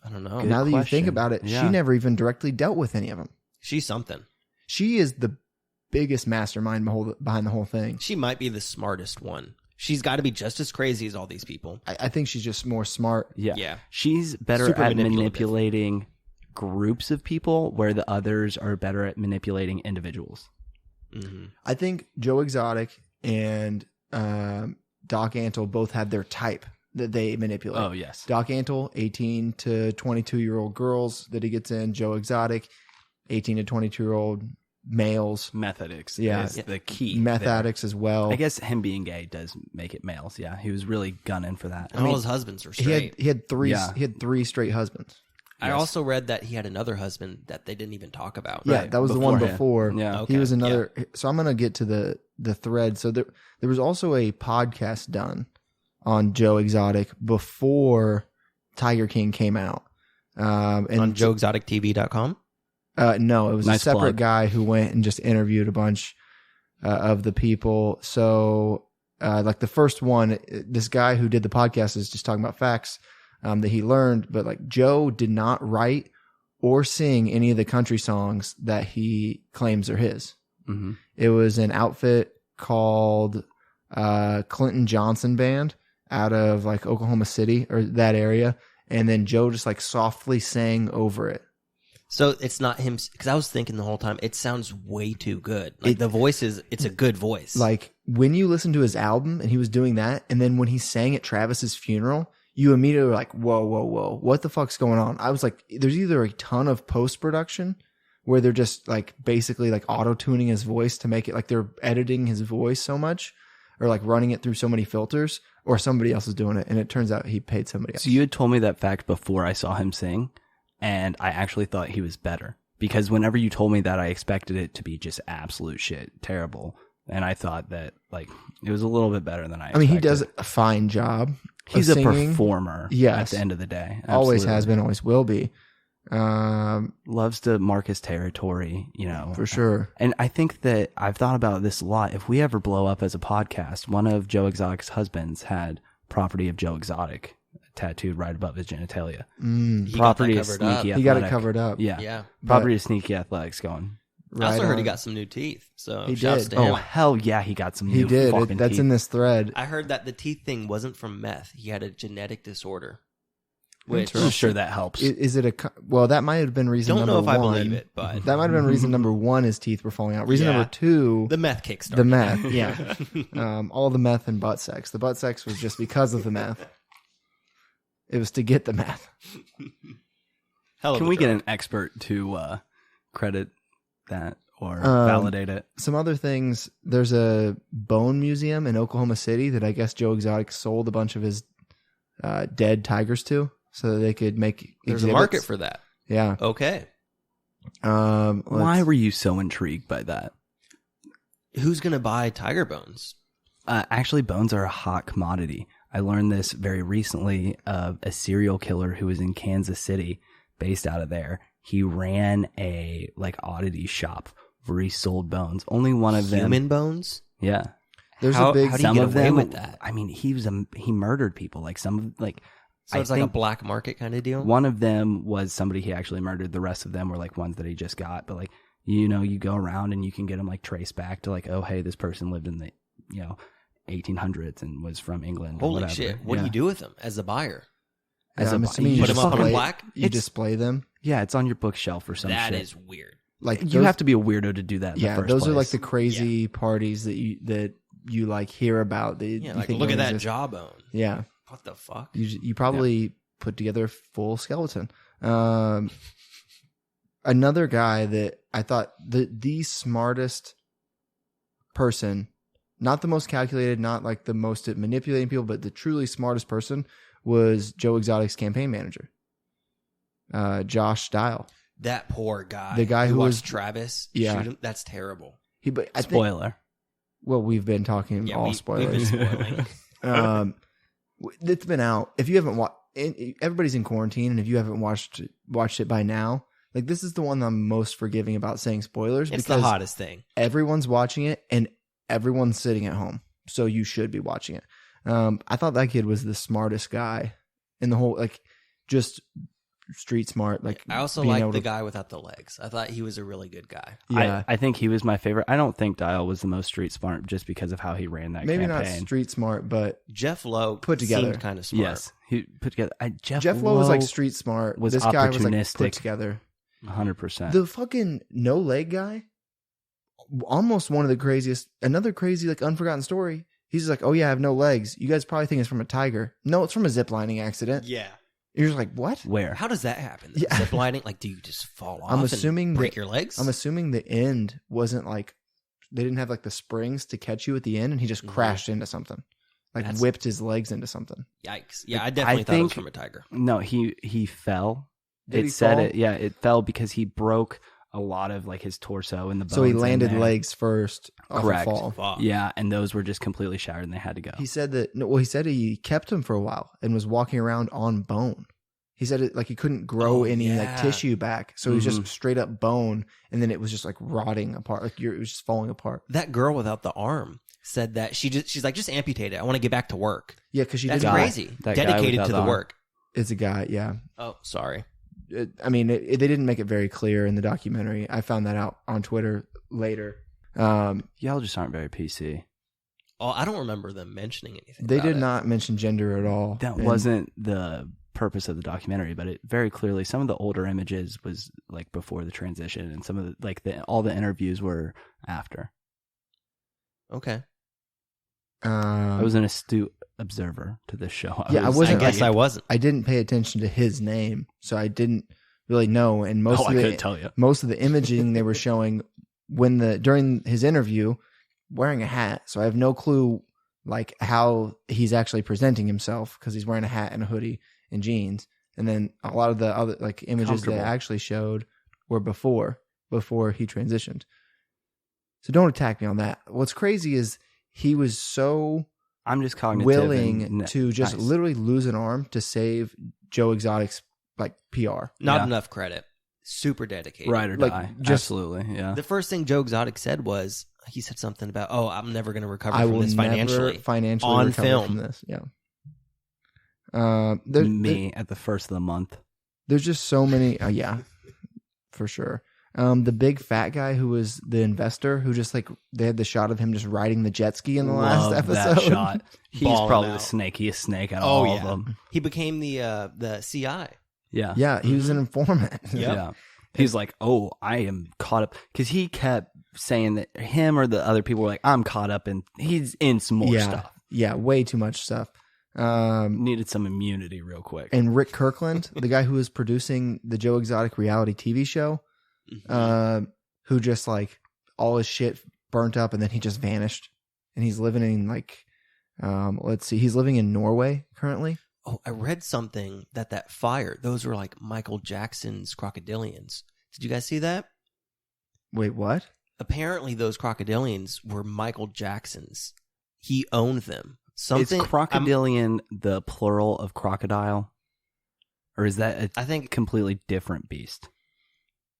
I don't know. Good Now that you think question. about it, Yeah. she never even directly dealt with any of them. She's something. She is the biggest mastermind behind the whole thing. She might be the smartest one. She's got to be just as crazy as all these people. I think she's just more smart. yeah, Yeah. she's better Super at manipulative. manipulating groups of people, where the others are better at manipulating individuals. hmm I think Joe Exotic and Doc Antle both had their type that they manipulate. Oh yes, Doc Antle, 18 to 22-year-old girls that he gets in. Joe Exotic, 18 to 22-year-old males. methodics Yeah. is the key. Meth there. addicts as well. I guess him being gay does make it males. Yeah, he was really gunning for that. And all his husbands were he straight. had three. Yeah. He had 3 straight husbands. I also read that he had another husband that they didn't even talk about. Yeah, Right, that was the one beforehand. before. Yeah. Okay, He was another. So I'm gonna get to the thread. So there was also a podcast done on Joe Exotic before Tiger King came out. And On JoeExoticTV.com. No, it was Nice a separate plug. guy who went and just interviewed a bunch of the people. So, like the first one, this guy who did the podcast is just talking about facts that he learned. But like Joe did not write or sing any of the country songs that he claims are his. Mm-hmm. It was an outfit called Clinton Johnson Band out of like Oklahoma City or that area. And then Joe just like softly sang over it. So it's not him, because I was thinking the whole time, it sounds way too good. Like the voice it's a good voice. Like when you listen to his album and he was doing that, and then when he sang at Travis's funeral, you immediately were like, whoa, whoa, whoa, what the fuck's going on? I was like, there's either a ton of post-production where they're just like basically like auto-tuning his voice to make it like they're editing his voice so much or like running it through so many filters, or somebody else is doing it. And it turns out he paid somebody else. So you had told me that fact before I saw him sing, and I actually thought he was better. Because whenever you told me that, I expected it to be just absolute shit, terrible. And I thought that, like, it was a little bit better than I expected. I mean, he does a fine job. He's of a singing. performer Yes. at the end of the day. Always Absolutely. has been, always will be. Loves to mark his territory, you know. For sure. And I think that I've thought about this a lot. If we ever blow up as a podcast, one of Joe Exotic's husbands had property of Joe Exotic tattooed right above his genitalia. Mm. He got Property that of covered up. Sneaky He got it Athletic. covered up. Yeah. Yeah. Property of Sneaky Athletics going. I also Right heard he on. got some new teeth. So He shouts did. to him. Oh, hell yeah, he got some He new did. fucking That's teeth. in this thread. I heard that the teeth thing wasn't from meth. He had a genetic disorder. I'm sure that helps. Is it well, that might have been reason Don't number know if one. I believe it, but That might have been reason number one, his teeth were falling out. Reason Yeah. number two, the meth kickstart. the meth. Yeah. All the meth and butt sex. The butt sex was just because of the meth. It was to get the meth. Hell of Can a we get drug. an expert to credit that or Um, validate it? Some other things. There's a bone museum in Oklahoma City that I guess Joe Exotic sold a bunch of his dead tigers to, so that they could make. There's a exhibits. market for that. Yeah. Okay. Why were you so intrigued by that? Who's going to buy tiger bones? Actually, bones are a hot commodity. I learned this very recently of a serial killer who was in Kansas City, based out of there. He ran a like oddity shop where he sold bones. Only one of them. Human bones? Yeah. There's How- a big. how do you Some get of away them. with that? I mean, he murdered people. Like some like. So I it's like a think black market kind of deal? One of them was somebody he actually murdered. The rest of them were like ones that he just got. But like, you know, you go around and you can get them like traced back to like, oh, hey, this person lived in the, 1800s and was from England. or Holy whatever. shit. What do Yeah. you do with them as a buyer? As I'm a- assuming you you Put them just up on fucking- black? You It's- display them. Yeah, it's on your bookshelf or some That shit. is weird. Like You those- have to be a weirdo to do that. In Yeah, the first those are like place. the crazy parties that you like hear about. That Yeah, you like think look at don't that exist. jawbone. Yeah, What the fuck? you probably put together a full skeleton. Another guy that I thought the smartest person, not the most calculated, not like the most at manipulating people, but the truly smartest person was Joe Exotic's campaign manager, Josh Dial. That poor guy. The guy who watched was- Travis Yeah. shoot him. That's terrible. But I think, spoiler. well, we've been talking Yeah, all we've spoilers. been spoiling. It's been out. If you haven't watched, everybody's in quarantine, and if you haven't watched it by now, like this is the one I'm most forgiving about saying spoilers It's the because hottest thing. everyone's watching it and everyone's sitting at home, so you should be watching it. I thought that kid was the smartest guy in the whole, like, just street smart. Like I also being like able the to- guy without the legs. I thought he was a really good guy. Yeah, I think he was my favorite. I don't think Dial was the most street smart just because of how he ran that maybe campaign. not street smart, but Jeff Lowe Put together. seemed kind of smart. Yes, he put together. Jeff Lowe was like street smart. was This guy was like opportunistic. put together. 100%. The fucking no leg guy, almost one of the craziest. Another crazy, like, unforgotten story. He's just like, oh yeah, I have no legs. You guys probably think it's from a tiger. No, it's from a ziplining accident. Yeah. You're just like, what? Where? How does that happen? Yeah. Zip lining? Like, do you just fall off? I'm and assuming break that- your legs. I'm assuming the end wasn't like, they didn't have like the springs to catch you at the end, and he just Mhm. crashed into something, like That's- whipped his legs into something. Yikes! Yeah, I Like, definitely I thought it was think- from a tiger. No, he fell Did he it said fall? it. Yeah, it fell because he broke a lot of like his torso and the bones. So he in landed there. legs first. Off Correct. A fall. Fuck. Yeah, and those were just completely shattered and they had to go. He said that. No, well, he said he kept him for a while and was walking around on bone. He said it like he couldn't grow any like yeah. tissue back, so he was just straight up bone, and then it was just like rotting apart. Like it was just falling apart. That girl without the arm said that she's like, just amputate it. I want to get back to work. Yeah, because she That's did crazy. That guy Dedicated without to the the arm. work. It's a guy. Yeah, Oh, sorry. I mean, they didn't make it very clear in the documentary. I found that out on Twitter later. Y'all just aren't very PC. Oh, I don't remember them mentioning anything. They about did it. not mention gender at all. That And wasn't the purpose of the documentary, but it very clearly some of the older images was like before the transition, and some of the like all the interviews were after. Okay. I was an astute observer to this show. Yeah, I I wasn't guess like- I wasn't. I didn't pay attention to his name, so I didn't really know. And most I of couldn't tell you. most of the imaging they were showing during his interview, wearing a hat. So I have no clue like how he's actually presenting himself because he's wearing a hat and a hoodie and jeans. And then a lot of the other like images they Comfortable. actually showed were before he transitioned. So don't attack me on that. What's crazy is he was so I'm just cognitive willing and to just nice. literally lose an arm to save Joe Exotic's like PR. Not Yeah. enough credit. Super dedicated. ride or like, die. just- Absolutely, yeah. The first thing Joe Exotic said was, he said something about, "Oh, I'm never going to recover I from will this never financially." financially On recover film. from this. Yeah. Me at the first of the month. There's just so many. Yeah, for sure. The big fat guy who was the investor, who just like they had the shot of him just riding the jet ski in the last Love episode. that shot. He's Balling probably the out. snakiest snake out of Oh, all yeah. of them. He became the CI. Yeah. Yeah, he was an informant. Yep. Yeah. He's like, oh, I am caught up. Because he kept saying that him or the other people were like, I'm caught up and he's in some more yeah, stuff. yeah, way too much stuff. Needed some immunity real quick. And Rick Kirkland, the guy who was producing the Joe Exotic reality TV show, who just like all his shit burnt up and then he just vanished. And he's living in like, let's see, he's living in Norway currently. Oh, I read something that fire, those were like Michael Jackson's crocodilians. Did you guys see that? Wait, what? Apparently those crocodilians were Michael Jackson's. He owned them. Something Is crocodilian the plural of crocodile? Or is that a I think completely different beast?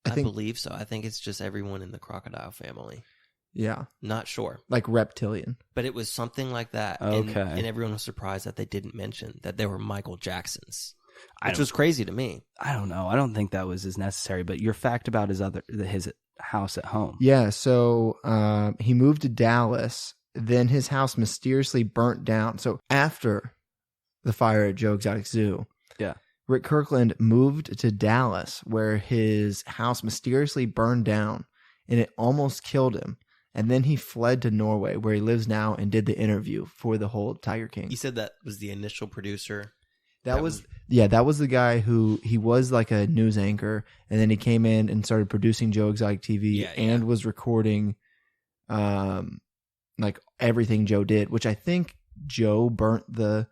I I think, believe so. I think it's just everyone in the crocodile family. yeah, Not sure. like reptilian. But it was something like that. Okay. And everyone was surprised that they didn't mention that they were Michael Jackson's. I Which don't- was crazy to me. I don't know. I don't think that was as necessary. But your fact about his house at home. Yeah, so he moved to Dallas. Then his house mysteriously burnt down. So after the fire at Joe Exotic Zoo, Yeah. Rick Kirkland moved to Dallas, where his house mysteriously burned down, and it almost killed him. And then he fled to Norway, where he lives now, and did the interview for the whole Tiger King. You said that was the initial producer. That was the guy who he was like a news anchor, and then he came in and started producing Joe Exotic TV Yeah, and yeah. was recording, like everything Joe did, which I think Joe burnt the.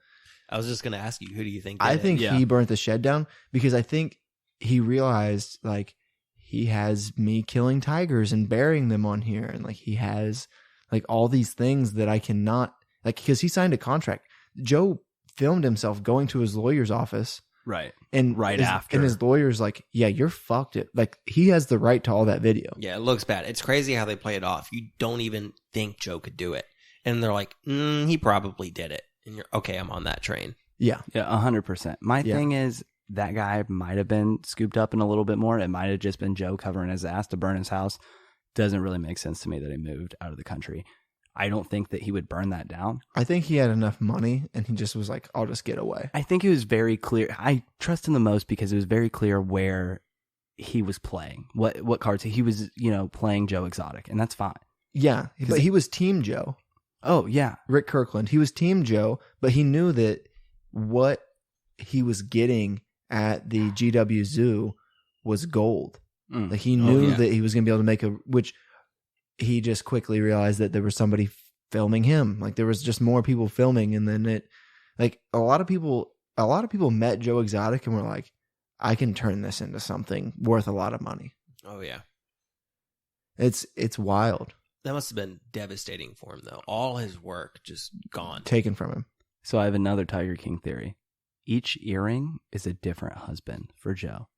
I was just going to ask you, who do you think did I it? think Yeah. he burnt the shed down because I think he realized like he has me killing tigers and burying them on here, and like he has like all these things that I cannot like because he signed a contract. Joe filmed himself going to his lawyer's office. Right. And Right his, after. and his lawyer's like, yeah, you're fucked. It like he has the right to all that video. Yeah, it looks bad. It's crazy how they play it off. You don't even think Joe could do it. And they're like, he probably did it. And you're, okay, I'm on that train. Yeah, Yeah, 100%. My Yeah. thing is that guy might have been scooped up in a little bit more. It might have just been Joe covering his ass to burn his house. Doesn't really make sense to me that he moved out of the country. I don't think that he would burn that down. I think he had enough money, and he just was like, I'll just get away. I think it was very clear. I trust him the most because it was very clear where he was playing. What cards he was, playing Joe Exotic, and that's fine. Yeah, but he was Team Joe. Oh yeah, Rick Kirkland. He was Team Joe, but he knew that what he was getting at the GW Zoo was gold. Mm. Like he knew yeah. that he was going to be able to make which he just quickly realized that there was somebody filming him. Like there was just more people filming, and then a lot of people met Joe Exotic and were like, I can turn this into something worth a lot of money. Oh yeah, It's wild. that must have been devastating for him though. All his work just gone. Taken from him. So I have another Tiger King theory. Each earring is a different husband for Joe.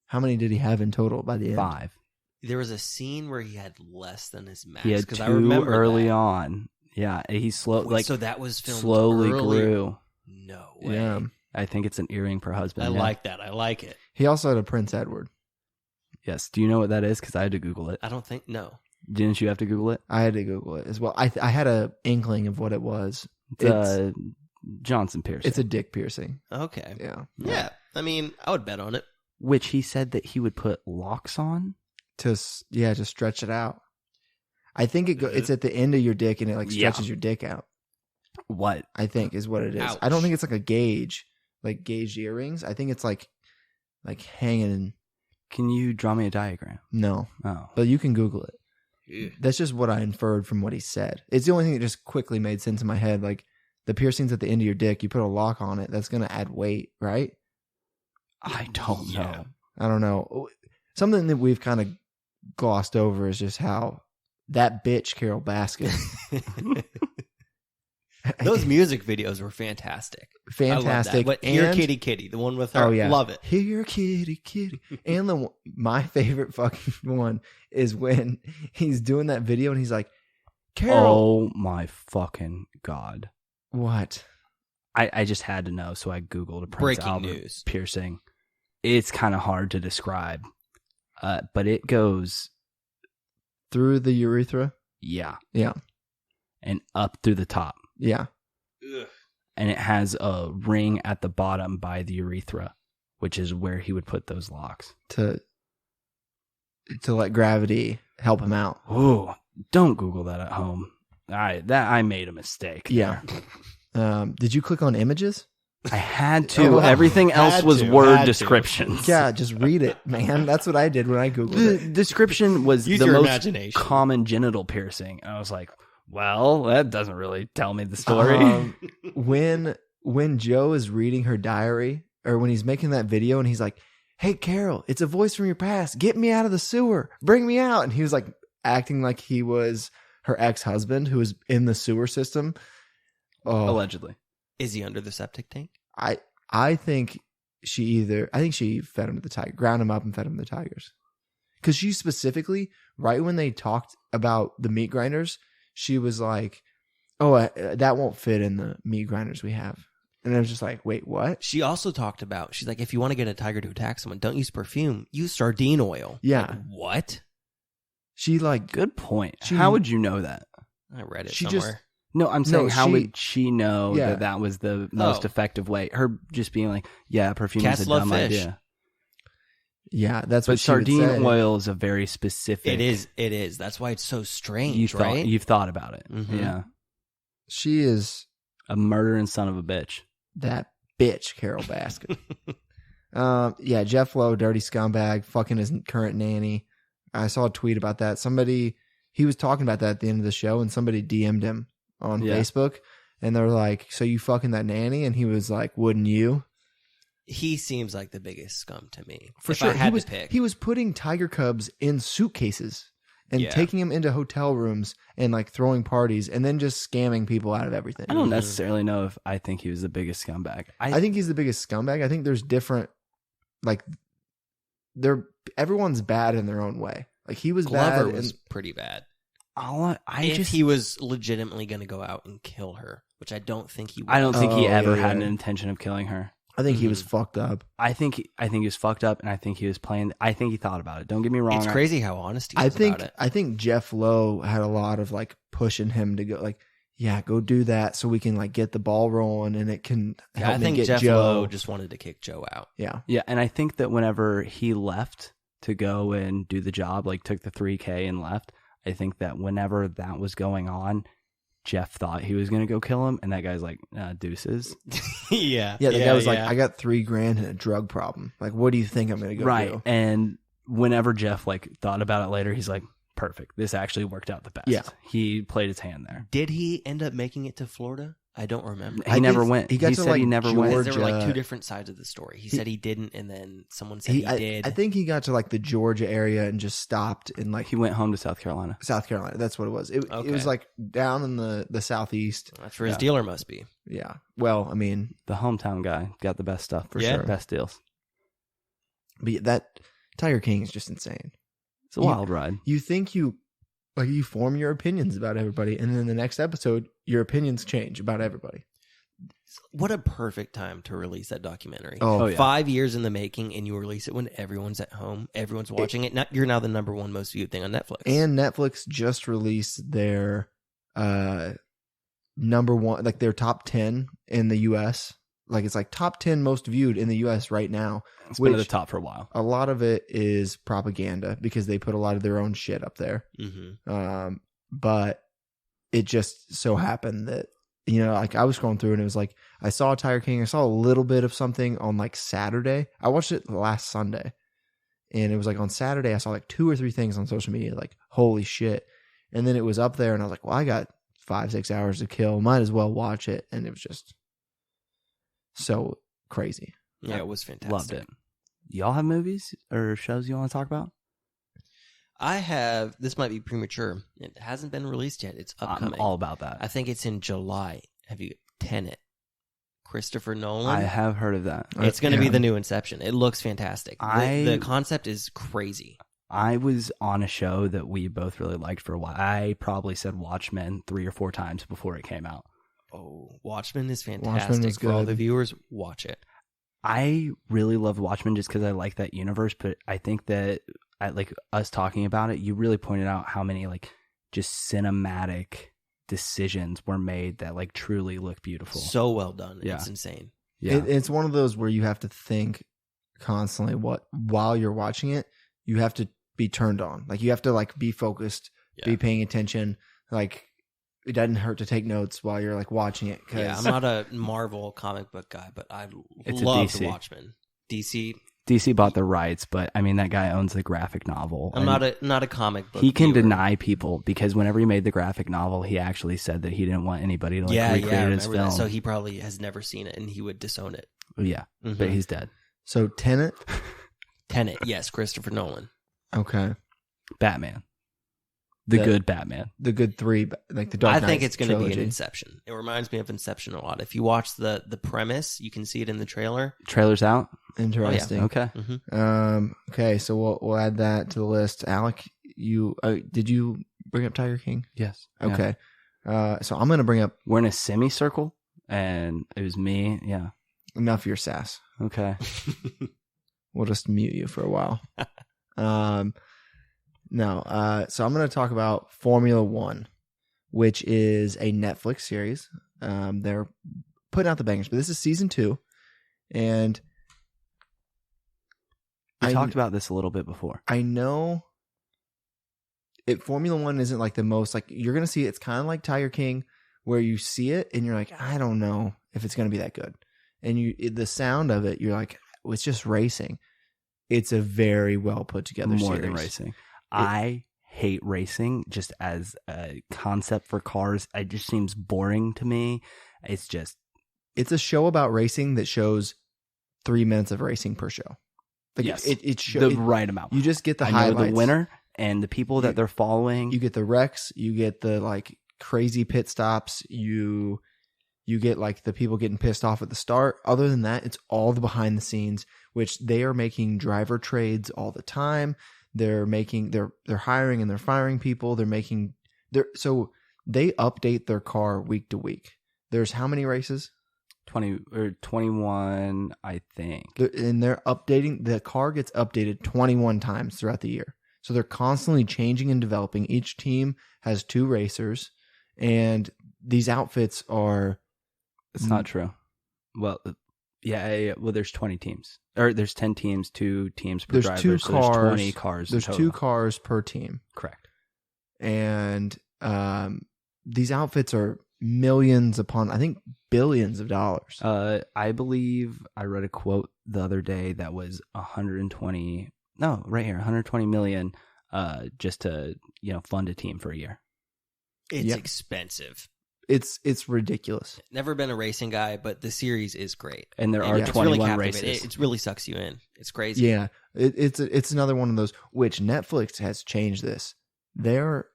How many did he have in total by the end? 5. There was a scene where he had less than his max. He had 'cause 2 I remember early that. on. Yeah, he Wait, so that was filmed slowly earlier? grew. No way. Yeah. I think it's an earring per husband. I yeah. like that. I like it. He also had a Prince Edward. Yes. Do you know what that is? Because I had to Google it. I don't think no. Didn't you have to Google it? I had to Google it as well. I had a inkling of what it was. It's Johnson piercing. It's a dick piercing. Okay. Yeah. Yeah. I mean, I would bet on it. Which he said that he would put locks on. To stretch it out. I think it's at the end of your dick and it like stretches your dick out. What? I think is what it is. Ouch. I don't think it's like a gauge, like gauged earrings. I think it's like hanging. Can you draw me a diagram? No, Oh. but you can Google it. Yeah. That's just what I inferred from what he said. It's the only thing that just quickly made sense in my head. Like the piercings at the end of your dick, you put a lock on it. That's going to add weight, right? I don't Yeah. know. I don't know. Something that we've kind of glossed over is just how that bitch Carol Baskin. Those music videos were fantastic. Fantastic. But Here Kitty Kitty, the one with her. Oh yeah, Love it. Here kitty kitty. And my favorite fucking one is when he's doing that video and he's like, Carol. Oh my fucking God. What? I just had to know, so I Googled a Prince Breaking Albert news. piercing. It's kind of hard to describe, but it goes, Through the urethra? yeah, Yeah. and up through the top. Yeah. Ugh. And it has a ring at the bottom by the urethra, which is where he would put those locks. To let gravity help him out. Oh, don't Google that at home. I made a mistake. Yeah. Did you click on images? I had to. Oh, Everything else had was to, word had to. descriptions. Yeah, just read it, man. That's what I did when I Googled The it. description was Use the your most imagination. common genital piercing. And I was like, well, that doesn't really tell me the story. When Joe is reading her diary, or when he's making that video and he's like, hey, Carol, it's a voice from your past. Get me out of the sewer. Bring me out. And he was like acting like he was her ex-husband who was in the sewer system. Oh, Allegedly. Is he under the septic tank? I think she fed him to the tiger, ground him up and fed him to the tigers. Because she specifically, right when they talked about the meat grinders, she was like, oh, that won't fit in the meat grinders we have. And I was just like, wait, what? She also talked about, she's like, if you want to get a tiger to attack someone, don't use perfume. Use sardine oil. Yeah. Like, what? She like, Good point. She- How would you know that? I read it She somewhere. No, I'm saying, No, how she- would she know Yeah. that was the most Oh. effective way? Her just being like, yeah, perfume Cats is a love dumb fish. idea. yeah, that's But what she would sardine say. oil is a very specific. It is. That's why it's so strange, right? You've thought about it. Mhm. Yeah. She is A murdering son of a bitch. that bitch, Carol Baskin. Yeah, Jeff Lowe, dirty scumbag, fucking his current nanny. I saw a tweet about that. He was talking about that at the end of the show, and somebody DM'd him on Yeah. Facebook, and they're like, so you fucking that nanny? And he was like, wouldn't you? He seems like the biggest scum to me. For if sure. I had he was to pick. he was putting tiger cubs in suitcases and Yeah. taking them into hotel rooms and like throwing parties and then just scamming people out of everything. I don't necessarily know if I think he was the biggest scumbag. I think he's the biggest scumbag. I think there's different, like, everyone's bad in their own way. Like he was Glover bad. was and pretty bad. I He was legitimately going to go out and kill her, which I don't think he was. I don't think he Oh, ever yeah, had an yeah. intention of killing her. I think he was fucked up. I think he was fucked up, and I think he was playing. I think he thought about it. Don't get me wrong. It's crazy how honest he I was think about it. I think Jeff Lowe had a lot of like pushing him to go like, yeah, go do that so we can like get the ball rolling and it can help I me think get Jeff Joe. Lowe just wanted to kick Joe out. Yeah. Yeah, and I think that whenever he left to go and do the job, like took the 3K and left, I think that whenever that was going on, Jeff thought he was going to go kill him, and that guy's like, deuces. Yeah. Yeah, the guy was like, I got $3,000 and a drug problem. Like, what do you think I'm gonna go Right. do? And whenever Jeff like thought about it later, he's like, perfect. This actually worked out the best. Yeah. He played his hand there. Did he end up making it to Florida? I don't remember. He never went. He got to said like he never went. Because there were like Georgia. two different sides of the story. He said he didn't, and then someone said he did. I think he got to like the Georgia area and just stopped in like He went home to South Carolina. South Carolina. That's what it was. It Okay. was like down in the southeast. That's where his dealer must be. Yeah. Well, I mean, The hometown guy got the best stuff for Yeah. sure. Best deals. but that Tiger King is just insane. It's a wild ride. You think you form your opinions about everybody, and then the next episode, your opinions change about everybody. What a perfect time to release that documentary. Oh, yeah. 5 years in the making, and you release it when everyone's at home, everyone's watching it. You're now the number one most viewed thing on Netflix. And Netflix just released their number one, like their top 10 in the U.S. Like it's like top 10 most viewed in the U.S. right now. It's been at the top for a while. A lot of it is propaganda because they put a lot of their own shit up there. Mm-hmm. But it just so happened that, you know, like I was scrolling through and it was like, I saw Tiger King. I saw a little bit of something on like Saturday. I watched it last Sunday. And it was like on Saturday, I saw like 2 or 3 things on social media, like, holy shit. And then it was up there and I was like, well, I got 5-6 hours to kill. Might as well watch it. And it was just so crazy. Yeah, it was fantastic. Loved it. Y'all have movies or shows you want to talk about? I have, this might be premature. It hasn't been released yet. It's upcoming. I'm all about that. I think it's in July. Have you, Tenet? Christopher Nolan? I have heard of that. It's going to be Yeah. the new Inception. It looks fantastic. The concept is crazy. I was on a show that we both really liked for a while. I probably said Watchmen 3 or 4 times before it came out. Oh, Watchmen is fantastic. Watchmen was For all good. the viewers, watch it. I really love Watchmen just because I like that universe, but I think that like us talking about it, you really pointed out how many like just cinematic decisions were made that like truly look beautiful. So well done. Yeah. It's insane. Yeah. It's one of those where you have to think constantly while you're watching it, you have to be turned on. Like you have to like be focused, be paying attention. Like it doesn't hurt to take notes while you're like watching it. Yeah, I'm not a Marvel comic book guy, but I It's a love DC. the Watchmen. DC bought the rights, but I mean that guy owns the graphic novel. I'm and not a comic book. he can viewer. deny people because whenever he made the graphic novel, he actually said that he didn't want anybody to like I recreate his remember film. that. So he probably has never seen it, and he would disown it. Yeah, Mhm. but he's dead. So Tenet. Tenet, yes, Christopher Nolan. Okay. Batman, the good Batman. The good 3, like the Dark I Knight think it's going to be an trilogy. Inception. It reminds me of Inception a lot. If you watch the premise, you can see it in the trailer. Trailer's out. Interesting. Okay. Okay, so we'll add that to the list. Alec, you did you bring up Tiger King? Yes. Yeah. Okay. So I'm gonna bring up We're in a semicircle, and it was me. Yeah. enough of your sass. Okay. We'll just mute you for a while. So I'm gonna talk about Formula One, which is a Netflix series. They're putting out the bangers, but this is season 2, and We talked about this a little bit before. I know Formula One isn't like the most, like you're going to see, it's kind of like Tiger King where you see it and you're like, I don't know if it's going to be that good. And the sound of it, you're like, it's just racing. It's a very well put together More series. than racing. I hate racing just as a concept for cars. It just seems boring to me. It's a show about racing that shows 3 minutes of racing per show. Like yes, the right amount. You just get the I highlights. know the winner and the people that they're following. You get the wrecks. You get the like crazy pit stops. You get like the people getting pissed off at the start. Other than that, it's all the behind the scenes, which they are making driver trades all the time. They're hiring and they're firing people. So they update their car week to week. There's how many races? 20 or 21, I think. And they're updating, the car gets updated 21 times throughout the year. So they're constantly changing and developing. Each team has 2 racers, and these outfits are. It's not true. Well, yeah. Well, there's 20 teams, or there's 10 teams, 2 teams per There's driver. 2 so cars. there's 20 cars. There's in 2 total. cars per team, Correct. and these outfits are millions upon, I think, billions of dollars. I believe I read a quote the other day that was 120. No, right here, 120 million. Just to fund a team for a year. It's Yep. expensive. It's ridiculous. Never been a racing guy, but the series is great. And there are it's 21 really races. It really sucks you in. It's crazy. Yeah, it's another one of those, which Netflix has changed this. Their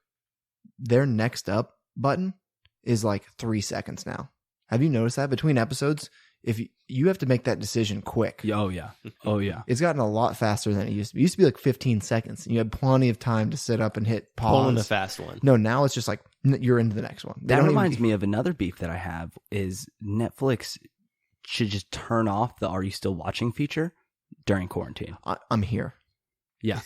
next up button is like 3 seconds now. Have you noticed that between episodes? If you have to make that decision quick. Oh, yeah. Oh, yeah. It's gotten a lot faster than it used to be. It used to be like 15 seconds. And you had plenty of time to sit up and hit pause. Pulling the fast one. No, now it's just like you're into the next one. That reminds me of another beef that I have is Netflix should just turn off the "Are you still watching?" feature during quarantine. I'm here. Yeah.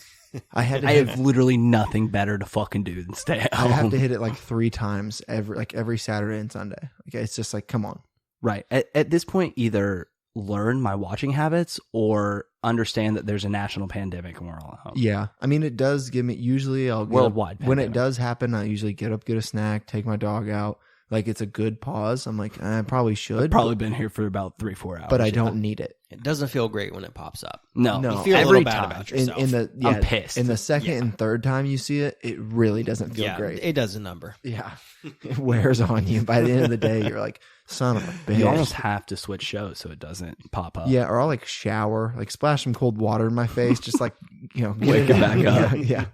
I have literally nothing better to fucking do than stay at home. I have to hit it like 3 times every Saturday and Sunday. Okay, it's just like, come on. Right. At this point, either learn my watching habits or understand that there's a national pandemic and we're all at home. Yeah. I mean, it does give me, usually I'll get Worldwide up, when it pandemic. does happen, I usually get up, get a snack, take my dog out. Like, it's a good pause. I'm like, I probably should. I've probably been here for about 3-4 hours. But I don't need it. It doesn't feel great when it pops up. No. No. You feel a Every little bad time. about yourself. I'm pissed. In the second and third time you see it, it really doesn't feel yeah, great. it does a number. Yeah. It wears on you. By the end of the day, you're like, son of a bitch. You almost have to switch shows so it doesn't pop up. Yeah, or I'll like shower, like splash some cold water in my face, just like, get Wake it back up. Yeah.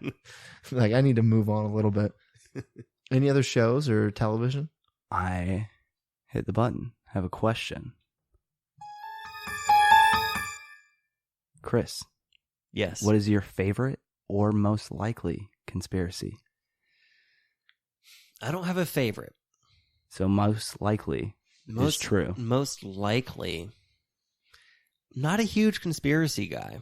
Like, I need to move on a little bit. Any other shows or television? I hit the button. Have a question. Chris, Yes. what is your favorite or most likely conspiracy? I don't have a favorite. So most likely is true. Most likely. Not a huge conspiracy guy.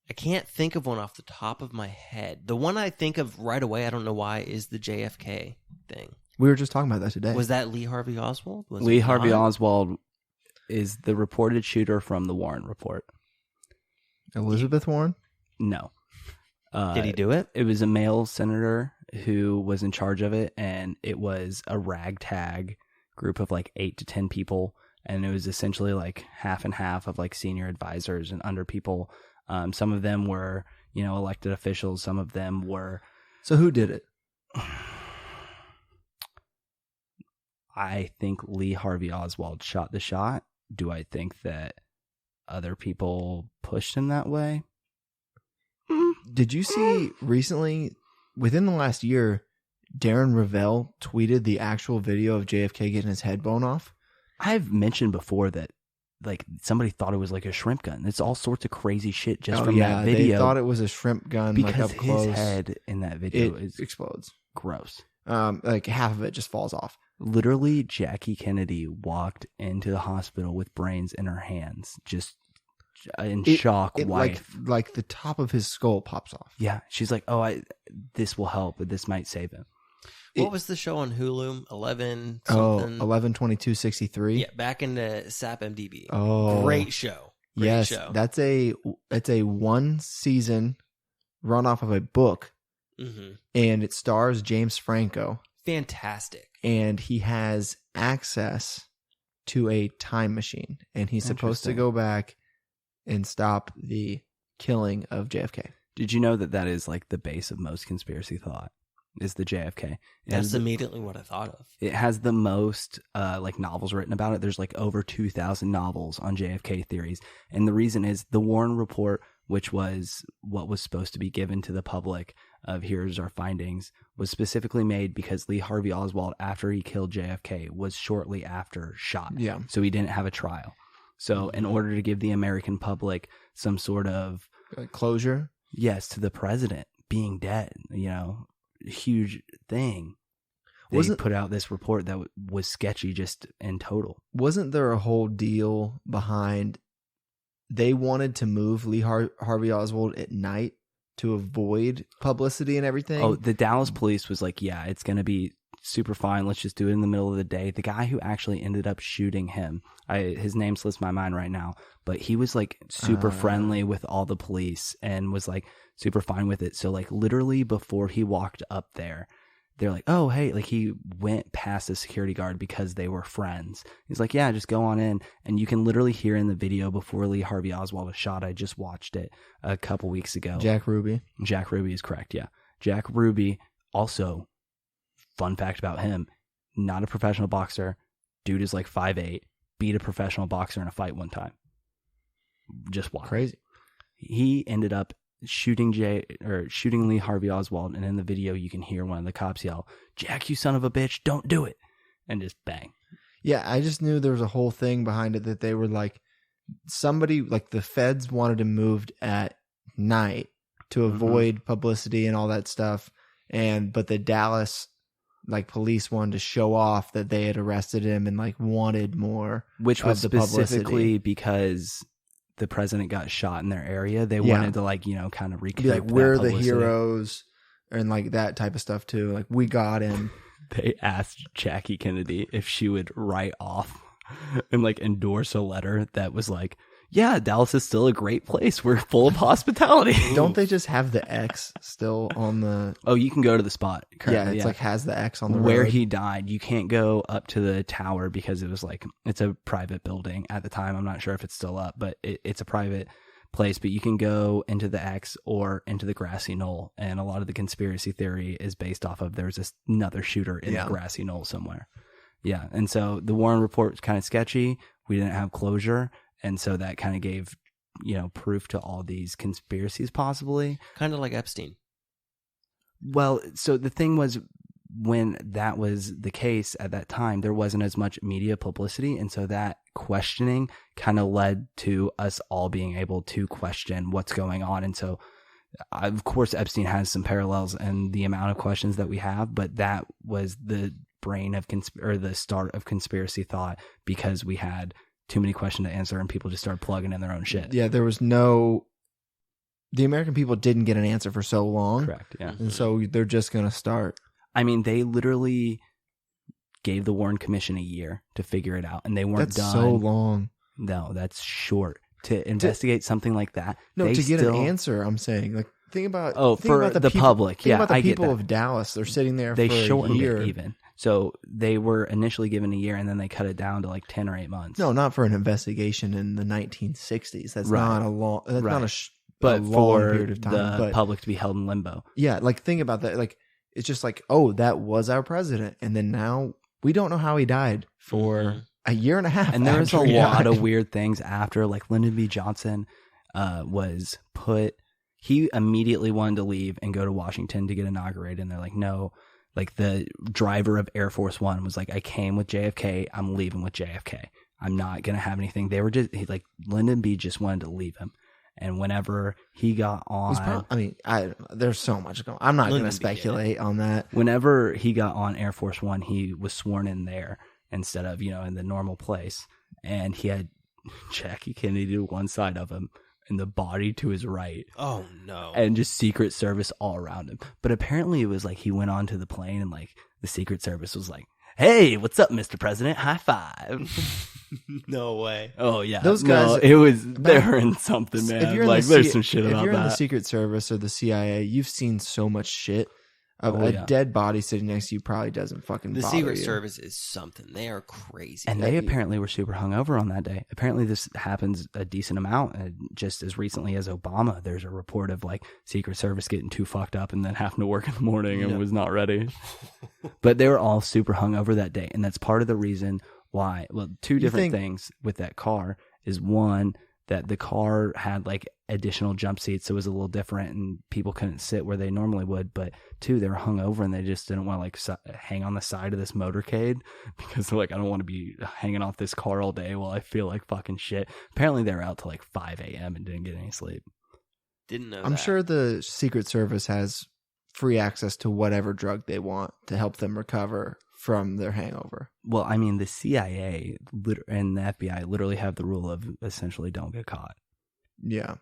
I can't think of one off the top of my head. The one I think of right away, I don't know why, is the JFK thing. We were just talking about that today. Was that Lee Harvey Oswald? Was Lee it Harvey not? Oswald is the reported shooter from the Warren Report. Elizabeth Warren? No. Did he do it? It was a male senator who was in charge of it, and it was a ragtag group of like 8 to 10 people, and it was essentially like half and half of like senior advisors and under people. Some of them were, elected officials. Some of them were. So who did it? I think Lee Harvey Oswald shot the shot. Do I think that other people pushed him that way? Did you see recently, within the last year, Darren Ravel tweeted the actual video of JFK getting his head blown off? I've mentioned before that like somebody thought it was like a shrimp gun. It's all sorts of crazy shit just from that video. They thought it was a shrimp gun, because like up close. his head in that video It is explodes. gross. Like half of it just falls off. Literally, Jackie Kennedy walked into the hospital with brains in her hands, just in shock. Wife, like the top of his skull pops off. yeah, she's like, "Oh, this will help. This might save him." What was the show on Hulu? 11 Oh, something? 11/22/63. Yeah, back in the SAP MDB. Oh, Great show. Great yes, show. that's a one season run off of a book, Mm-hmm. and it stars James Franco, Fantastic. and he has access to a time machine, and he's supposed to go back and stop the killing of JFK. Did you know that is like the base of most conspiracy thought? Is the JFK? That's immediately what I thought of. It has the most like novels written about it. There's like over 2,000 novels on JFK theories. And the reason is the Warren Report, which was what was supposed to be given to the public of here's our findings, was specifically made because Lee Harvey Oswald, after he killed JFK, was shortly after shot. Yeah. So he didn't have a trial. So in order to give the American public some sort of Closure. yes to the president being dead, huge thing. They put out this report that was sketchy just in total. Wasn't there a whole deal behind? They wanted to move Lee Harvey Oswald at night to avoid publicity and everything. Oh, the Dallas police was like, yeah, it's going to be super fine. Let's just do it in the middle of the day. The guy who actually ended up shooting him, his name slips my mind right now, but he was like super friendly with all the police and was like super fine with it. So like literally before he walked up there, they're like, oh, hey, like he went past the security guard because they were friends. He's like, yeah, just go on in. And you can literally hear in the video before Lee Harvey Oswald was shot. I just watched it a couple weeks ago. Jack Ruby. Jack Ruby is correct. Yeah. Jack Ruby, also, fun fact about him, not a professional boxer. Dude is like 5'8", beat a professional boxer in a fight one time. Just wild. Crazy. He ended up shooting Lee Harvey Oswald, and in the video you can hear one of the cops yell, "Jack, you son of a bitch, don't do it," and just bang. Yeah, I just knew there was a whole thing behind it that they were like, somebody, like the feds wanted him moved at night to avoid publicity and all that stuff, but the Dallas like police wanted to show off that they had arrested him and like wanted more, which was of the specifically publicity. Because the president got shot in their area. They wanted to like, kind of recoup Be like, that we're the publicity. heroes, and like that type of stuff too. Like, we got him. They asked Jackie Kennedy if she would write off and like endorse a letter that was like, yeah, Dallas is still a great place. We're full of hospitality. Don't they just have the X still on the? Oh, you can go to the spot. Yeah, it's like has the X on the where road. he died. You can't go up to the tower because it was like, it's a private building at the time. I'm not sure if it's still up, but it's a private place. But you can go into the X or into the grassy knoll. And a lot of the conspiracy theory is based off of there's another shooter in the grassy knoll somewhere. Yeah. And so the Warren report was kind of sketchy. We didn't have closure. And so that kind of gave, proof to all these conspiracies possibly. Kind of like Epstein. Well, so the thing was, when that was the case at that time, there wasn't as much media publicity. And so that questioning kind of led to us all being able to question what's going on. And so, of course, Epstein has some parallels in the amount of questions that we have, but that was the brain of the start of conspiracy thought, because we had too many questions to answer and people just started plugging in their own shit. Yeah, the American people didn't get an answer for so long. Correct. Yeah. And so they're just going to start. I mean, they literally gave the Warren Commission a year to figure it out, and they weren't That's done. so long. No, that's short. To investigate something like that. No, to get an answer, I'm saying. Like, think about the people, public. Think about the I get people that. of Dallas. They're sitting there They for a shortened year. it even. So they were initially given a year, and then they cut it down to like 10 or 8 months. No, not for an investigation in the 1960s. That's Right. not a long. That's Right. not but a long for period of time. the But public to be held in limbo. yeah, like think about that. Like, it's just like, oh, that was our president, and then now we don't know how he died for a year and a half. And there was a after he lot died. of weird things after, like Lyndon B. Johnson was put. He immediately wanted to leave and go to Washington to get inaugurated, and they're like, no. Like the driver of Air Force One was like, I came with JFK. I'm leaving with JFK. I'm not going to have anything. They were just Lyndon B just wanted to leave him. And whenever he got on, there's so much going on. I'm not going to speculate on that. Whenever he got on Air Force One, he was sworn in there instead of, in the normal place. And he had Jackie Kennedy to one side of him and the body to his right. Oh, no. And just Secret Service all around him. But apparently it was like he went onto the plane and like the Secret Service was like, hey, what's up, Mr. President? High five. No way. Oh, yeah. Those guys- they were in something, man. If you're Like, in there's some shit about if you're in the that. Secret Service or the CIA, you've seen so much shit. A yeah. dead body sitting next to you probably doesn't fucking The bother Secret you. Service is something. They are crazy. And they apparently were super hungover on that day. Apparently this happens a decent amount. Just as recently as Obama, there's a report of like Secret Service getting too fucked up and then having to work in the morning and was not ready. But they were all super hungover that day. And that's part of the reason why. Well, two different things with that car is one, that the car had like additional jump seats, so it was a little different and people couldn't sit where they normally would. But two, they were hungover and they just didn't want to like hang on the side of this motorcade because they're like, I don't want to be hanging off this car all day while I feel like fucking shit. Apparently they were out till like 5 a.m. and didn't get any sleep. Didn't know I'm that. sure the Secret Service has free access to whatever drug they want to help them recover from their hangover. Well, I mean, the CIA and the FBI literally have the rule of essentially don't get caught. Yeah.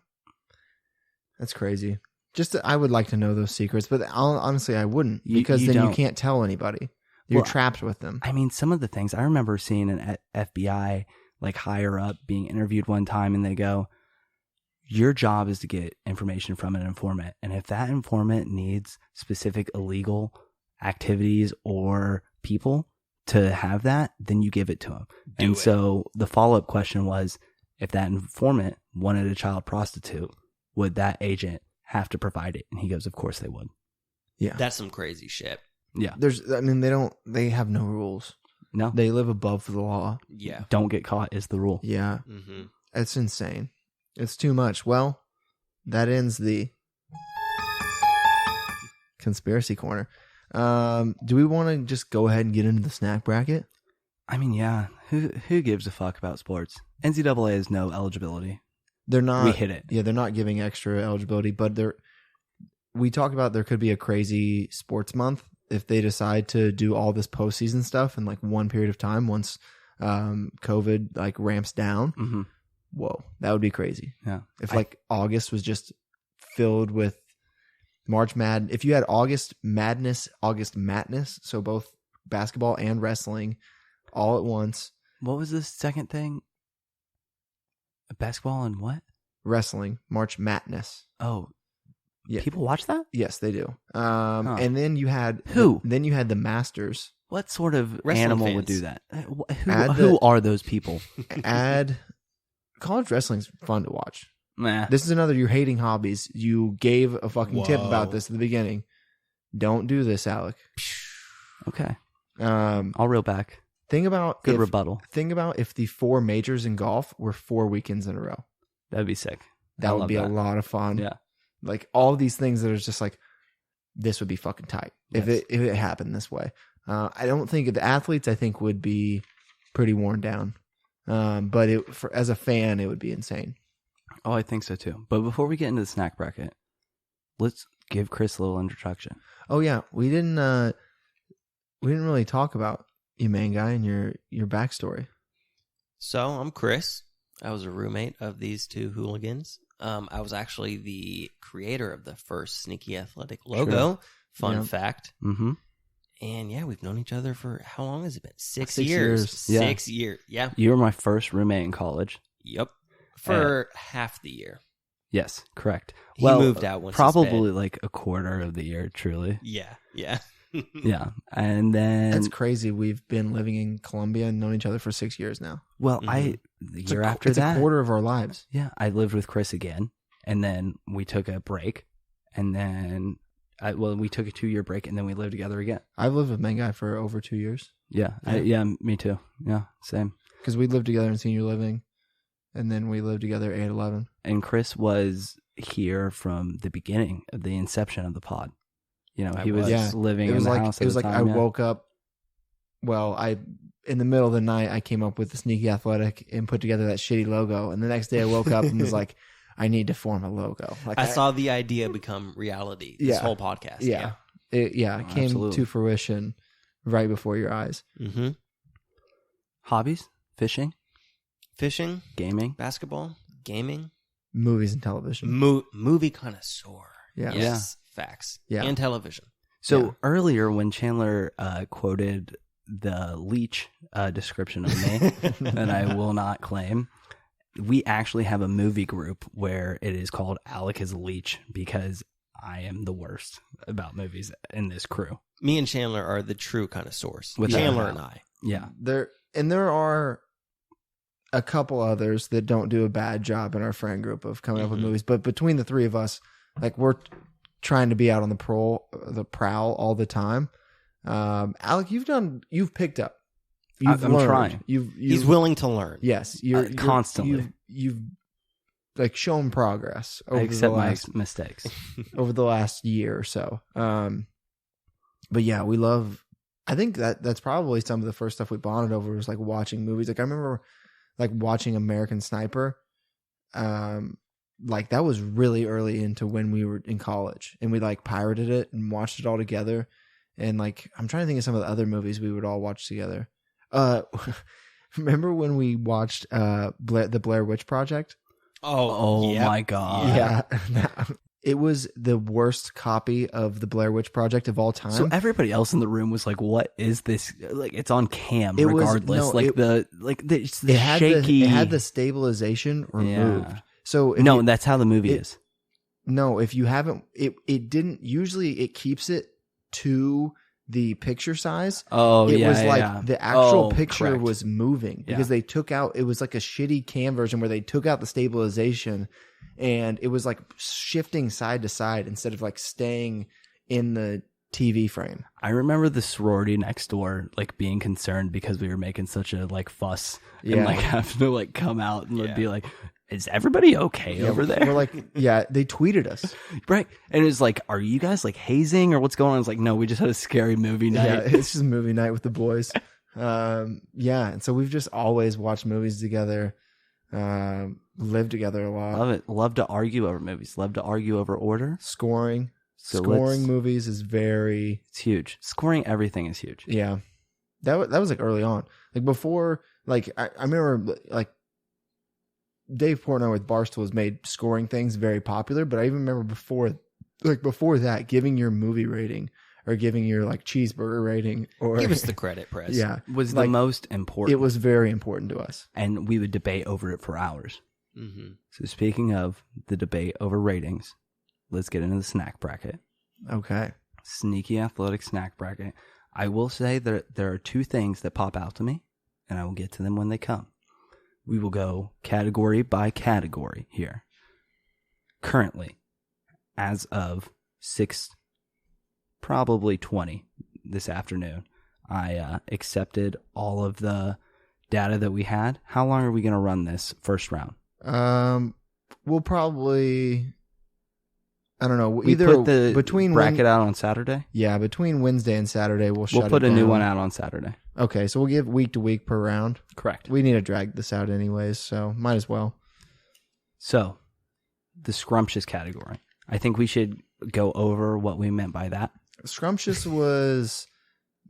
That's crazy. I would like to know those secrets, but honestly, I wouldn't, because then you can't tell anybody. You're trapped with them. I mean, some of the things I remember seeing an FBI like higher up being interviewed one time, and they go, your job is to get information from an informant. And if that informant needs specific illegal activities or people to have that, then you give it to them. So the follow-up question was, if that informant wanted a child prostitute, would that agent have to provide it? And he goes, of course they would. Yeah. That's some crazy shit. Yeah. They have no rules. No. They live above the law. Yeah. Don't get caught is the rule. Yeah. Mm-hmm. It's insane. It's too much. Well, that ends the conspiracy corner. Do we want to just go ahead and get into the snack bracket? I mean, yeah. Who gives a fuck about sports? NCAA has no eligibility. They're not. We hit it. Yeah, they're not giving extra eligibility, but we talked about there could be a crazy sports month if they decide to do all this postseason stuff in like one period of time once COVID like ramps down. Mm-hmm. Whoa, that would be crazy. Yeah. If like August was just filled with if you had August Madness, so both basketball and wrestling all at once. What was the second thing? Basketball and what? Wrestling, March Madness. Oh, yeah. People watch that? Yes, they do. And then you had Who? Then you had the Masters. What sort of Wrestling animal fans. would do that? Add Who are those people? College wrestling's fun to watch. Nah. This is another you're hating hobbies. You gave a fucking tip Whoa. about this at the beginning. Don't do this, Alec. Okay. Um, I'll reel back. think about Good rebuttal. Think about if the 4 majors in golf were 4 weekends in a row. That'd be sick. That I would love be a that. lot of fun. Yeah. Like all these things that are just like, this would be fucking tight if Yes. it happened this way. I don't think the athletes I think would be pretty worn down. But as a fan, it would be insane. Oh, I think so too. But before we get into the snack bracket, let's give Chris a little introduction. Oh yeah, we didn't really talk about you, Mainguy, and your backstory. So I'm Chris. I was a roommate of these two hooligans. I was actually the creator of the first Sneaky Athletic logo. Sure. Fun Yeah. fact. Mm-hmm. And yeah, we've known each other for how long has it been? 6 6 years. years. Yeah. 6 years. Yeah. You were my first roommate in college. Yep. For half the year. Yes, correct. He moved out once. Probably like a quarter of the year, truly. Yeah. Yeah. Yeah. And then, That's crazy. We've been living in Colombia and known each other for 6 years now. well, Mhm. the It's year a, after it's that, a quarter of our lives. yeah, I lived with Chris again. And then we took a break. And then, we took a 2-year break and then we lived together again. I've lived with Mainguy for over 2 years Yeah. Yeah. Me too. Yeah, same. because we lived together in senior living, and then we lived together at 8-11. And Chris was here from the beginning of the inception of the pod. You know, I he was was. Yeah. living It was in the like house. it was at like the I time, yeah. woke up. Well, in the middle of the night I came up with the Sneaky Athletic and put together that shitty logo, and the next day I woke up and was like, I need to form a logo. Like I saw the idea become reality. This Yeah. whole podcast. Yeah, it Oh, came absolutely. to fruition right before your eyes. Mm-hmm. Hobbies, fishing, Fishing, gaming. basketball, gaming, Movies and television. movie connoisseur. Yeah. Yes. Facts. Yeah. And television. So Yeah. earlier when Chandler quoted the leech description of me that I will not claim, we actually have a movie group where it is called Alec is a Leech because I am the worst about movies in this crew. Me and Chandler are the true connoisseurs. Without Chandler a and doubt. I. Yeah. There are a couple others that don't do a bad job in our friend group of coming up with Mhm. movies, but between the three of us, like we're trying to be out on the prowl all the time. Alec, you've picked up. You've I'm learned. trying. He's willing to learn. Yes, you're constantly. You've like shown progress I over accept the my last mistakes. over the last year or so. But yeah, we love. I think that's probably some of the first stuff we bonded over was like watching movies. Like I remember like watching American Sniper. Like that was really early into when we were in college, and we like pirated it and watched it all together. And like I'm trying to think of some of the other movies we would all watch together. Remember when we watched the Blair Witch Project? Oh yep. my God. Yeah. It was the worst copy of the Blair Witch Project of all time. So everybody else in the room was like, "What is this?" Like it's on cam, It was- regardless. no, like it's the shaky. it had the stabilization removed. Yeah. So if No, you- that's how the movie it- is. no, if you haven't, it didn't. Usually, it keeps it to the picture size. Oh, It yeah, was like yeah. the actual Oh, picture correct. was moving because Yeah. they took out. It was like a shitty cam version where they took out the stabilization, and it was like shifting side to side instead of like staying in the TV frame. I remember the sorority next door like being concerned because we were making such a like fuss and Yeah. like having to like come out and be like, is everybody okay over there? We're like, yeah, they tweeted us. Right. And it's like, are you guys like hazing or what's going on? It's like, no, we just had a scary movie night. Yeah, it's just movie night with the boys. Yeah, and so we've just always watched movies together, lived together a lot. Love it. Love to argue over movies. Love to argue over order. Scoring. So Scoring movies is very... It's huge. Scoring everything is huge. Yeah. That was like early on. Like before, like I remember like Dave Portnoy with Barstool has made scoring things very popular, but I even remember before that, giving your movie rating or giving your like cheeseburger rating or Give us the credit, Press. yeah, Was like, the most important. it was very important to us. And we would debate over it for hours. Mm-hmm. So speaking of the debate over ratings, let's get into the snack bracket. Okay. Sneaky athletic snack bracket. I will say that there are two things that pop out to me, and I will get to them when they come. We will go category by category here. Currently, as of 6, probably 20 this afternoon, I accepted all of the data that we had. How long are we going to run this first round? We'll probably, I don't know, We either put the between bracket out on Saturday. Yeah, between Wednesday and Saturday we'll shut We'll put it a new down. one out on Saturday. Okay, so we'll give week to week per round. Correct. We need to drag this out anyways, so might as well. So, the scrumptious category. I think we should go over what we meant by that. Scrumptious was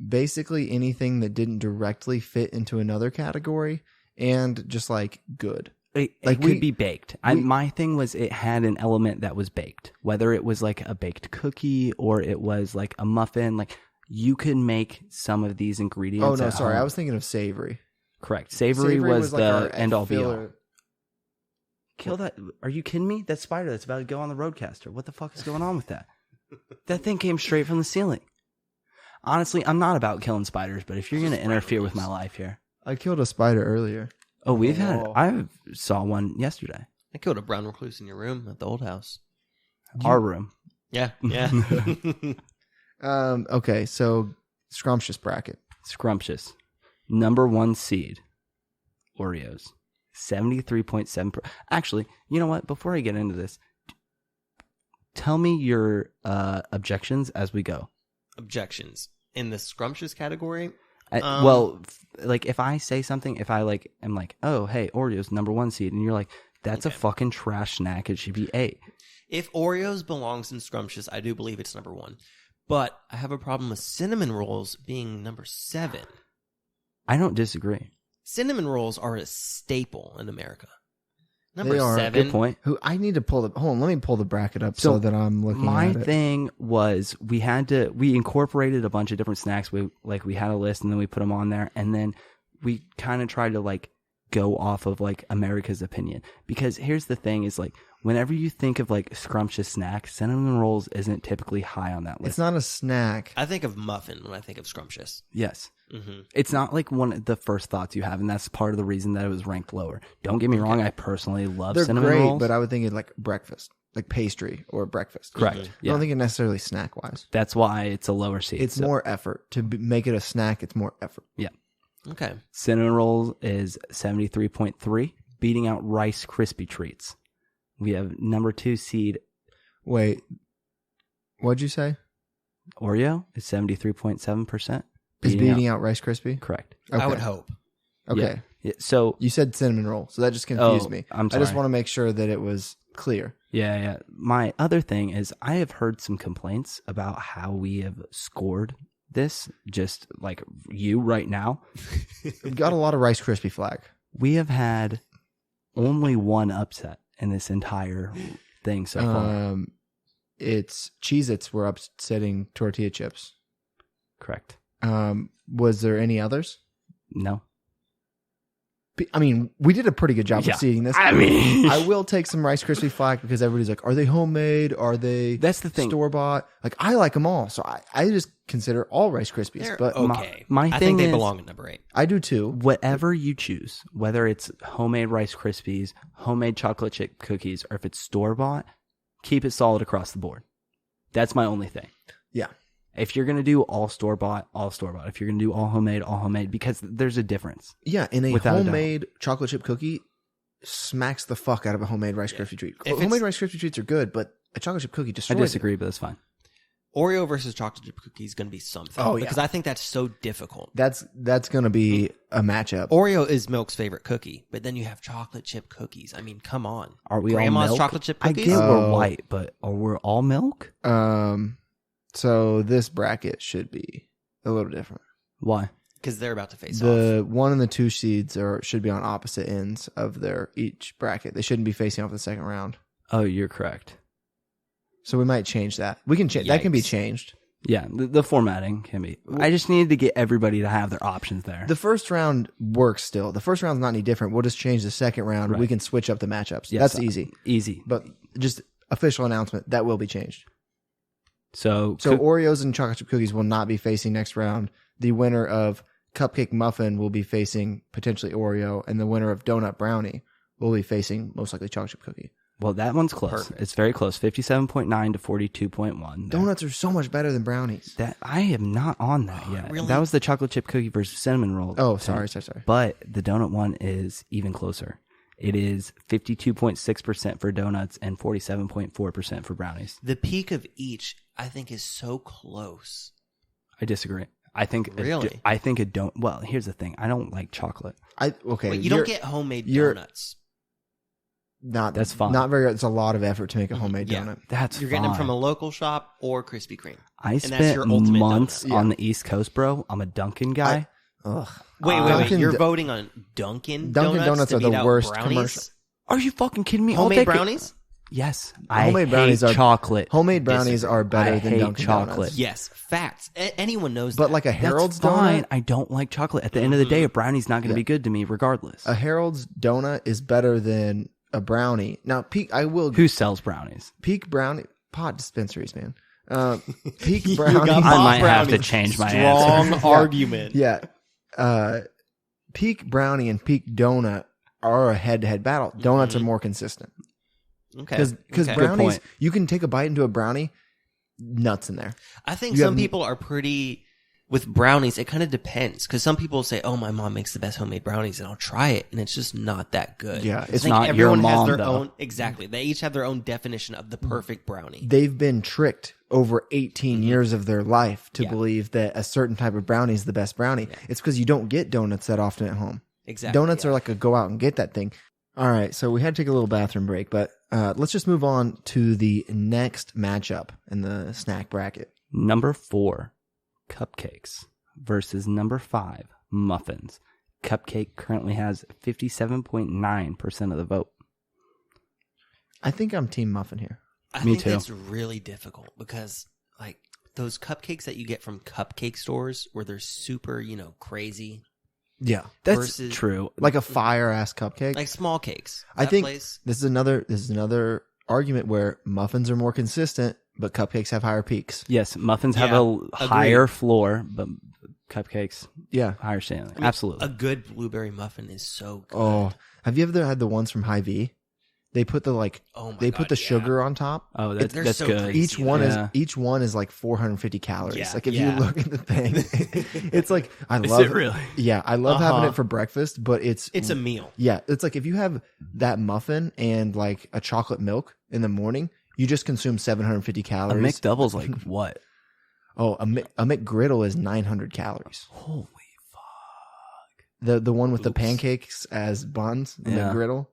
basically anything that didn't directly fit into another category and just like good. It Like could we- be baked. we- My thing was it had an element that was baked. Whether it was like a baked cookie or it was like a muffin, like you could make some of these ingredients. Oh no, at sorry, home. I was thinking of savory. Correct. Savory was like the our end all be all. filler. Kill that. Are you kidding me? That spider that's about to go on the roadcaster. What the fuck is going on with that? That thing came straight from the ceiling. Honestly, I'm not about killing spiders, but if you're going to interfere with my life here. I killed a spider earlier. Oh, we've had Oh. I saw one yesterday. I killed a brown recluse in your room at the old house. Our room. Yeah, yeah. Okay, so scrumptious bracket. Scrumptious. Number 1 seed. Oreos. 73.7%. Actually, you know what? Before I get into this, tell me your objections as we go. Objections. In the scrumptious category, Like if I say something, if I like am like, oh, hey, Oreos, number 1 seed, and you're like, that's a fucking trash snack. It should be 8. if Oreos belongs in scrumptious, I do believe it's number 1. But I have a problem with cinnamon rolls being number 7. I don't disagree. Cinnamon rolls are a staple in America. They Number are. 7. Good point. Who I need to pull the hold on, let me pull the bracket up so, So, that I'm looking My at it. thing was we incorporated a bunch of different snacks. We had a list and then we put them on there, and then we kind of tried to like go off of like America's opinion, because here's the thing is like whenever you think of like scrumptious snacks, cinnamon rolls isn't typically high on that list. It's not a snack. I think of muffin when I think of scrumptious. Yes. Mm-hmm. It's not like one of the first thoughts you have, and that's part of the reason that it was ranked lower. Don't get me wrong, I personally love They're cinnamon great, rolls. but I would think it like breakfast, like pastry or breakfast. Correct. I Yeah. don't think it necessarily snack wise. That's why it's a lower seed. It's So, more effort to make it a snack. It's more effort. Okay. cinnamon rolls is 73.3, beating out Rice Krispie treats. We have number 2 seed Wait, what'd you say? Oreo is 73.7%. Is beating out Rice Krispie? Correct. Okay. I would hope. Okay. Yeah, so You said cinnamon roll, so that just confused me. I'm I just sorry. want to make sure that it was clear. yeah. My other thing is I have heard some complaints about how we have scored this, just like you right now. We've got a lot of Rice Krispie flag. We have had only one upset in this entire thing so far. It's Cheez-Its were upsetting tortilla chips. Correct. Was there any others? No. I mean, we did a pretty good job Yeah. of seeing this. I mean, I will take some Rice Krispie flag because everybody's like, are they homemade? Are they that's the thing. store bought? Like, I like them all. So I just consider all Rice Krispies. They're But okay. my I thing think they is- belong at number 8. I do too. Whatever you choose, whether it's homemade Rice Krispies, homemade chocolate chip cookies, or if it's store bought, keep it solid across the board. That's my only thing. Yeah. If you're gonna do all store bought, all store bought. If you're gonna do all homemade, because there's a difference. Yeah, and a Without a doubt. homemade chocolate chip cookie smacks the fuck out of a homemade Rice Krispie treat. If Homemade it's- Rice Krispie treats are good, but a chocolate chip cookie I destroys disagree, but that's fine. Oreo versus chocolate chip cookie is going to be something. Oh, yeah. Because I think that's so difficult. it. That's going to be a matchup. Oreo is Milk's favorite cookie, but then you have chocolate chip cookies. I mean, come on. Are we Grandma's all milk? chocolate chip I cookies? get we're Oh. white, but are we all milk? So this bracket should be a little different. Why? Because they're about to face The off. 1 and the 2 seeds should be on opposite ends of their each bracket. They shouldn't be facing off the second round. Oh, you're correct. So we might change that. We can change. That can be Yikes. changed. Yeah, the formatting can be. I just needed to get everybody to have their options there. The first round works still. The first round's not any different. We'll just change the second round. Right. We can switch up the matchups. Yes, That's easy. Easy. But just official announcement, that will be changed. So So Oreos and chocolate chip cookies will not be facing next round. The winner of cupcake muffin will be facing potentially Oreo, and the winner of donut brownie will be facing most likely chocolate chip cookie. well, that one's close. Perfect. It's very close. 57.9 to 42.1. Donuts are so much better than brownies. That I am not on that yet. Really? That was the chocolate chip cookie versus cinnamon roll. Oh, thing. sorry. But the donut one is even closer. It is 52.6% for donuts and 47.4% for brownies. The peak of each, I think, is so close. I disagree. I think Really? I think it don't. Well, here's the thing. I don't like chocolate. Okay. Wait, you don't get homemade you're- donuts. That's fine. Not very. It's a lot of effort to make a homemade Yeah. donut. That's You're getting them fine. from a local shop or Krispy Kreme. I that's spent your ultimate months donut. on the East Coast, bro. I'm a Dunkin' guy. Ugh. Wait. Dunkin' You're Do- voting on Dunkin' Dunkin' Donuts to are the beat out worst brownies? commercial. Are you fucking kidding me? I'll Homemade take it. brownies? Yes. Homemade I brownies hate are chocolate. Homemade brownies are better I than hate Dunkin' chocolate. Donuts. Yes, facts. Anyone knows But that. like a Harold's That's fine. donut, I don't like chocolate. At the end of the day, a brownie's not going to be good to me regardless. a Harold's donut is better than a brownie. Now, Who sells brownies? Peak brownie pot dispensaries, man. Peak You brownie. got I Bob might have to Brownie. change my Strong answer. argument. Yeah. Peak brownie and peak donut are a head-to-head battle. Donuts are more consistent Okay. because okay. brownies, point. you can take a bite into a brownie, nuts in there. I think You some have- people are pretty with brownies. It kind of depends because some people say, "Oh, my mom makes the best homemade brownies," and I'll try it, and it's just not that good. Yeah, I it's think not your everyone has mom, their though. own exactly. They each have their own definition of the perfect brownie. They've been tricked over 18 years of their life to Yeah. believe that a certain type of brownie is the best brownie. It's because you don't get donuts that often at home. Exactly. Donuts yeah. are like a go out and get that thing. All right, so we had to take a little bathroom break, but let's just move on to the next matchup in the snack bracket. Number 4, cupcakes versus number 5, muffins. Cupcake currently has 57.9% of the vote. I think I'm Team Muffin here. I Me think too. it's really difficult because like those cupcakes that you get from cupcake stores where they're super, crazy, Yeah, That's versus true. like a fire ass cupcake. like small cakes. I That think place, this is another argument where muffins are more consistent, but cupcakes have higher peaks. Yes, muffins have Yeah, a higher floor, but cupcakes Yeah. higher ceiling. I mean, Absolutely. a good blueberry muffin is so good. Oh, have you ever had the ones from Hy-Vee? They put the Oh my they put God, the yeah. sugar on top. Oh, they're that's so good. crazy. Each one Yeah. is like 450 calories. Yeah, Like if yeah. you look at the thing, it's like I Is love it really? Yeah, I love having Uh-huh. it for breakfast, but it's It's a meal. yeah, it's like if you have that muffin and like a chocolate milk in the morning, you just consume 750 A calories. McDouble's like what? Oh, a McGriddle is 900 calories. Holy The one with the Oops. pancakes as buns, the Yeah. McGriddle,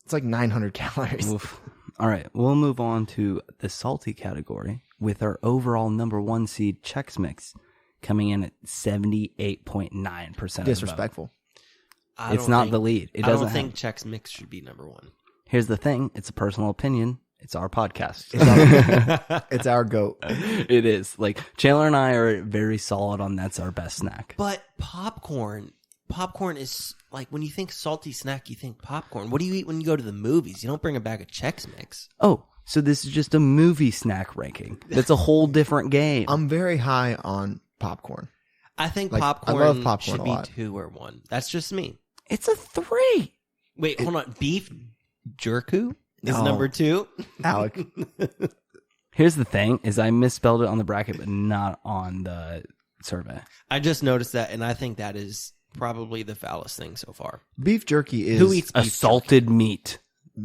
it's like 900 calories. Oof. All right, we'll move on to the salty category with our overall number 1 seed Chex Mix coming in at 78.9%. Disrespectful. I It's don't not think- the lead. It I doesn't don't think have- Chex Mix should be number one. Here's the thing. It's a personal opinion. It's our podcast. It's our goat. It is. Like Chandler and I are very solid on that's our best snack. But popcorn is like when you think salty snack, you think popcorn. What do you eat when you go to the movies? You don't bring a bag of Chex Mix. Oh, so this is just a movie snack ranking. That's a whole different game. I'm very high on popcorn. I think Like, I popcorn, love popcorn should a be lot. 2 or 1. That's just me. It's a 3. Wait, hold on. Beef jerku is No. number 2. Alec, Here's the thing: is I misspelled it on the bracket, but not on the survey. I just noticed that, and I think that is probably the foulest thing so far. Beef jerky is Who eats beef Assaulted meat.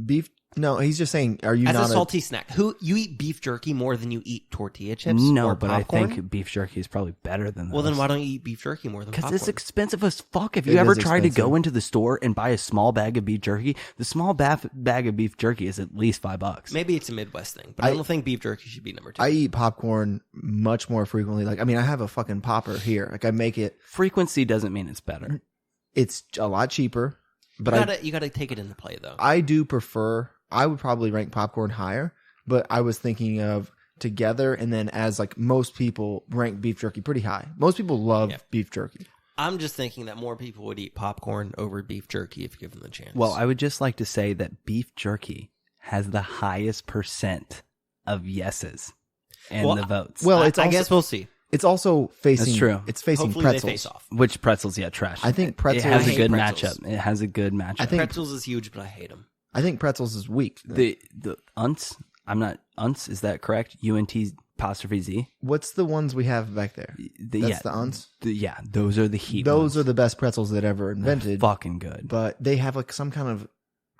beef. No, he's just saying. Are you as not a salty snack? Who you eat beef jerky more than you eat tortilla chips? No, or but popcorn? I think beef jerky is probably better than Well, then those. why don't you eat beef jerky more than Because popcorn? it's expensive as fuck. Have It you ever is tried to expensive. go into the store and buy a small bag of beef jerky? The small bag of beef jerky is at least $5. Maybe it's a Midwest thing, but I don't think beef jerky should be number 2. I eat popcorn much more frequently. Like, I mean, I have a fucking popper here. Like, I make it. Frequency doesn't mean it's better. It's a lot cheaper, but you gotta take it into play though. I do prefer. I would probably rank popcorn higher, but I was thinking of together, and then as like most people rank beef jerky pretty high. Most people love beef jerky. I'm just thinking that more people would eat popcorn over beef jerky if given the chance. Well, I would just like to say that beef jerky has the highest percent of yeses and Well, the votes. Well, it's I also, guess we'll see. it's also facing. That's true. It's facing Hopefully pretzels. they face off. Which pretzels? Yeah, trash. I think pretzels. It has I a hate good pretzels. matchup. It has a good matchup. I think Pretzels is huge, but I hate them. I think pretzels is weak. the unts. I'm not unts. Is that correct? UNT''Z. What's the ones we have back there? That's the uns. Yeah, those are the heat. Those ones. are the best pretzels that ever invented. fucking good. But they have like some kind of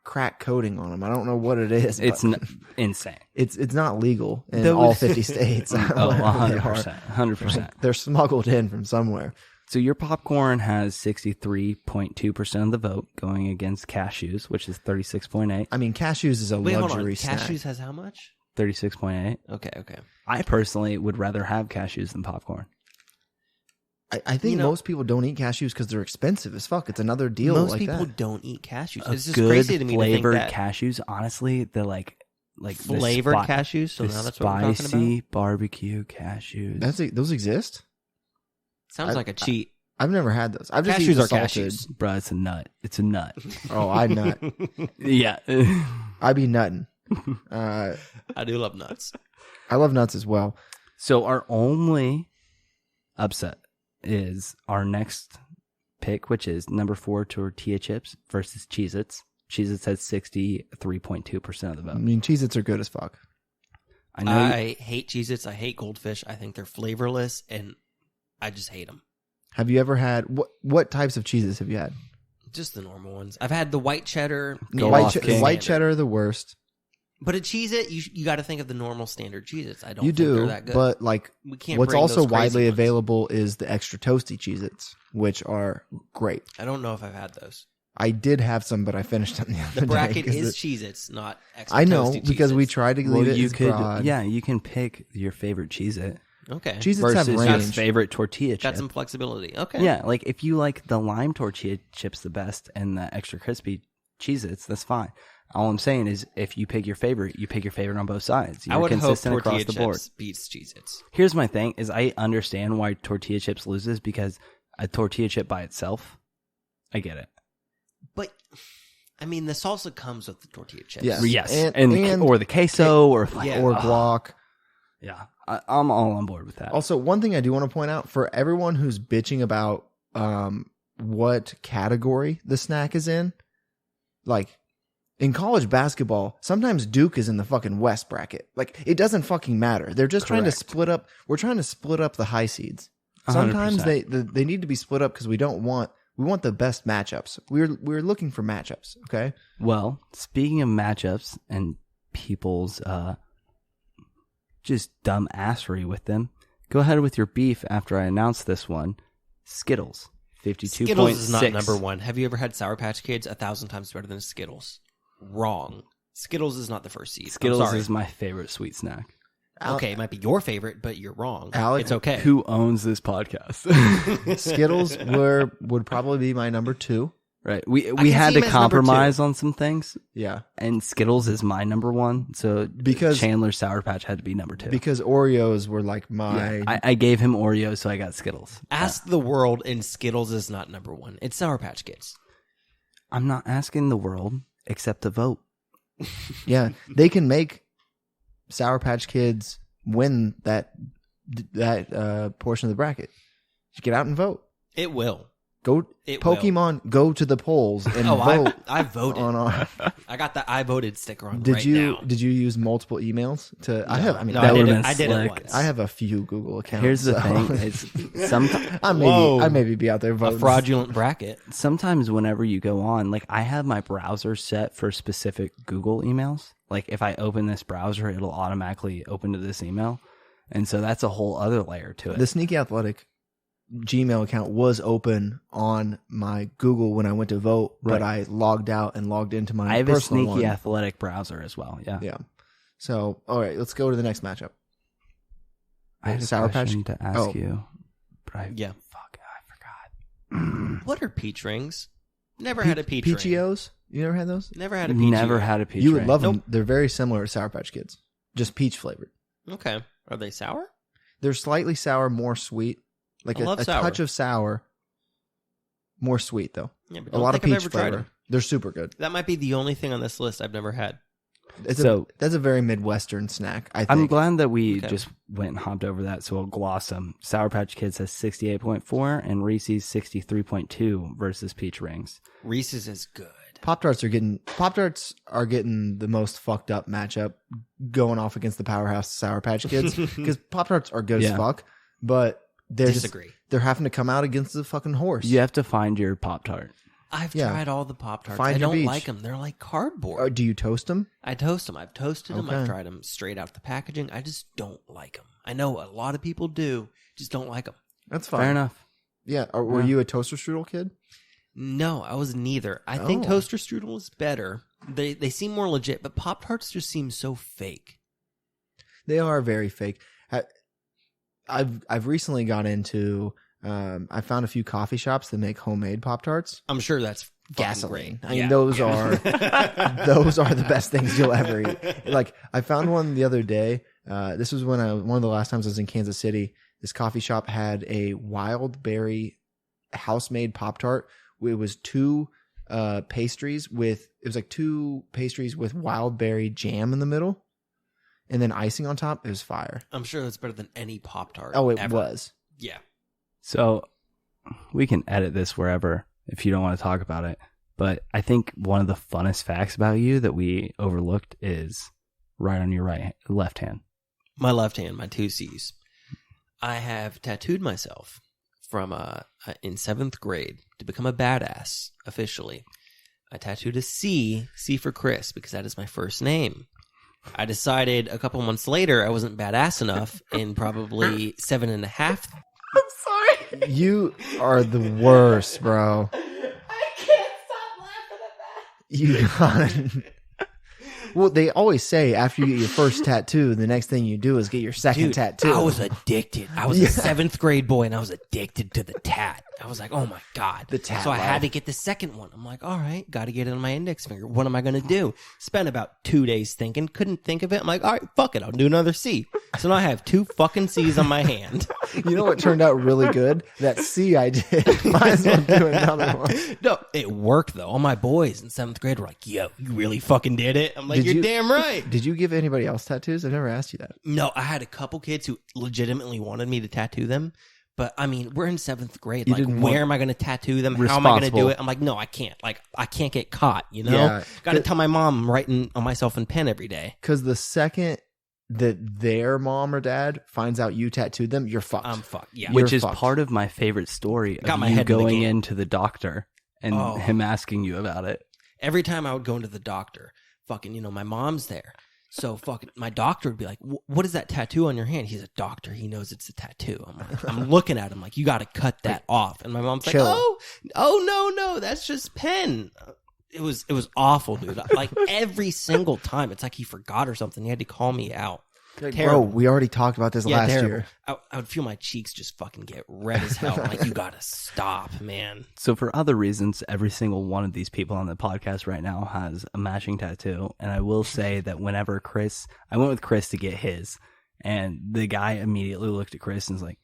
crack coating on them. I don't know what it is. It's but insane. it's not legal in Those- all 50 states. I don't Oh, know where they are. 100%. 100%. They're smuggled in from somewhere. So your popcorn has 63.2% of the vote going against cashews, which is 36.8. I mean, cashews is a Wait, hold on. luxury snack. Cashews has how much? 36.8. Okay. I personally would rather have cashews than popcorn. I think You know- most people don't eat cashews because they're expensive as fuck. It's another deal Most like people that. don't eat cashews. A It's just good crazy to me to think flavored that cashews, honestly, they're like flavored the cashews. So the now that's what we're talking spicy about. barbecue cashews. Those exist? Sounds like a cheat. I've never had those. I've just Cashews eaten are salted. cashews. Bruh, it's a nut. It's a nut. Oh, I nut. Yeah. I be nutting. I do love nuts. I love nuts as well. So our only upset is our next pick, which is number 4 tortilla chips versus Cheez-Its. Cheez-Its has 63.2% of the I vote. mean, Cheez-Its are good as fuck. I know. I hate Cheez-Its. I hate Goldfish. I think they're flavorless, and I just hate them. Have you ever had what types of Cheez-Its have you had? Just the normal ones. I've had the white cheddar. Go white, off, King. white cheddar are the worst. But a Cheez-It, you got to think of the normal standard Cheez-Its. I don't You think they're do, that good. but like we can't what's bring also those crazy widely ones. available is the extra toasty Cheez-Its, which are great. I don't know if I've had those. I did have some, but I finished them the other The bracket day 'cause is it- Cheez-Its, not extra I know toasty because we Cheez-Its. tried to leave well, it you as could, broad. yeah, you can pick your favorite Cheez-It Okay. Cheez-Its have versus your range. favorite tortilla Got chip. some flexibility. Okay. Yeah, like if you like the lime tortilla chips the best and the extra crispy Cheez-Its, that's fine. All I'm saying is if you pick your favorite on both sides. You're I would hope consistent tortilla across the board. chips beats Cheez-Its. Here's my thing is I understand why tortilla chips loses because a tortilla chip by itself, I get it. But, I mean, the salsa comes with the tortilla chips. Yes. Yes. And- Or the queso or like, Yeah. or guac. yeah. I'm all on board with that. Also, one thing I do want to point out for everyone who's bitching about what category the snack is in, like in college basketball, sometimes Duke is in the fucking West bracket. Like it doesn't fucking matter. They're just trying to Correct. split up. We're trying to split up the high seeds. Sometimes 100%. they need to be split up because we want the best matchups. We're looking for matchups. Okay. Well, speaking of matchups and people's just dumb assery with them, go ahead with your beef after I announce this one. Skittles, 52.6. Skittles is not number one. Have you ever had Sour Patch Kids? 1,000 times better than Skittles. Wrong. Skittles is not the first seed. I'm Skittles sorry. is my favorite sweet snack. Okay, it might be your favorite, but you're wrong. Alec, it's okay. Who owns this podcast? Skittles would probably be my number 2. Right. We can had see to him as number compromise on some things, Yeah. and Skittles is my number 1. So Because- Chandler's Sour Patch had to be number 2. Because Oreos were like my. Yeah, I gave him Oreos, so I got Skittles. Ask the world, and Skittles is not number one. It's Sour Patch Kids. I'm not asking the world except to vote. Yeah, they can make Sour Patch Kids win that portion of the bracket. Just get out and vote. It will. Go It Pokemon. Go to the polls and vote. I voted. On our. I got the I voted sticker on. Did right you now. Did you use multiple emails to? I have. I mean, No, That I did would've it. been I did it slick. once. I have a few Google accounts. Here's the so thing: it's Whoa. I maybe be out there a voting. fraudulent bracket. sometimes whenever you go on, like I have my browser set for specific Google emails. Like if I open this browser, it'll automatically open to this email, and so that's a whole other layer to it. The Sneaky Athletic Gmail account was open on my Google when I went to vote, but I logged out and logged into my I have a personal Sneaky one. Athletic browser as well. Yeah. Yeah. So, all right, let's go to the next matchup. I had a Sour Patch? question to ask Oh. you, but I Yeah. forgot. What are peach rings? Never had a peach ring. Peachios? You never had those? Never had a peach. Never ring. had a peach. You would ring. love them. They're very similar to Sour Patch Kids, just peach flavored. Okay. Are they sour? They're slightly sour, more sweet. Like I a love sour. touch of sour, more sweet though. Yeah, but A don't lot of think I've peach ever tried flavor. 'em. They're super good. That might be the only thing on this list I've never had. That's a very Midwestern snack. I think. I'm glad that we Okay. just went and hopped over that, so we'll gloss them. Sour Patch Kids has 68.4 and Reese's 63.2 versus Peach Rings. Reese's is good. Pop-Tarts are getting the most fucked up matchup going off against the powerhouse Sour Patch Kids because Pop-Tarts are good as Yeah. fuck, but they're Disagree. they're having to come out against the fucking horse. You have to find your Pop-Tart. I've Yeah. tried all the Pop-Tarts. Find I your don't beach. like them. They're like cardboard. Do you toast them? I toast them. I've toasted them. I've Okay. tried them straight out the packaging. I just don't like them. I know a lot of people do. Just don't like them. That's fine. Fair enough. Yeah. Were Yeah. you a toaster strudel kid? No, I was neither. I think Oh. toaster strudel is better. They seem more legit, but Pop-Tarts just seem so fake. They are very fake. I've recently got into. I found a few coffee shops that make homemade Pop-Tarts. I'm sure that's fucking Gasoline. great. I mean, Yeah. those are the best things you'll ever eat. Like I found one the other day. This was one of the last times I was in Kansas City. This coffee shop had a wild berry house-made Pop-Tart. It was two pastries with wild berry jam in the middle, and then icing on top. It was fire. I'm sure that's better than any Pop-Tart. Oh, it ever. was. Yeah. So we can edit this wherever if you don't want to talk about it. But I think one of the funnest facts about you that we overlooked is right on your left hand. My left hand, my two C's. I have tattooed myself from in 7th grade to become a badass officially. I tattooed a C for Chris, because that is my first name. I decided a couple months later I wasn't badass enough in probably 7.5. You are the worst, bro. I can't stop laughing at that. You got. Well, they always say after you get your first tattoo, the next thing you do is get your second Dude, tattoo. I was addicted. I was a 7th grade boy, and I was addicted to the tat. I was like, oh my God. The tat So I love. had to get the second one. I'm like, all right, got to get it on my index finger. What am I going to do? Spent about 2 days thinking, couldn't think of it. I'm like, all right, fuck it. I'll do another C. So now I have 2 fucking C's on my hand. You know what turned out really good? That C I did. Might as well do another one. No, it worked though. All my boys in 7th grade were like, yo, you really fucking did it? I'm like, Did you're you- damn right. Did you give anybody else tattoos? I've never asked you that. No, I had a couple kids who legitimately wanted me to tattoo them. But I mean, we're in 7th grade. You Like, didn't where want- am I going to tattoo them? How am I going to do Responsible. it? I'm like, no, I can't. Like, I can't get caught, you know? Yeah. Got to tell my mom I'm writing on myself in pen every day. Because the second that their mom or dad finds out you tattooed them, you're fucked. I'm fucked. Yeah. You're Which is fucked. part of my favorite story Got of my you head in the going game. into the doctor and Oh. him asking you about it. Every time I would go into the doctor, fucking, my mom's there. So fucking, my doctor would be like, what is that tattoo on your hand? He's a doctor. He knows it's a tattoo. I'm looking at him like, you got to cut that off. And my mom's Chill. like, oh, no, that's just pen. It was awful, dude. Like every single time, it's like he forgot or something. He had to call me out. Like, bro, terrible. we already talked about this last terrible. year. I would feel my cheeks just fucking get red as hell. I'm like, you gotta stop, man. So for other reasons, every single one of these people on the podcast right now has a matching tattoo. And I will say that whenever I went with Chris to get his, and the guy immediately looked at Chris and was like,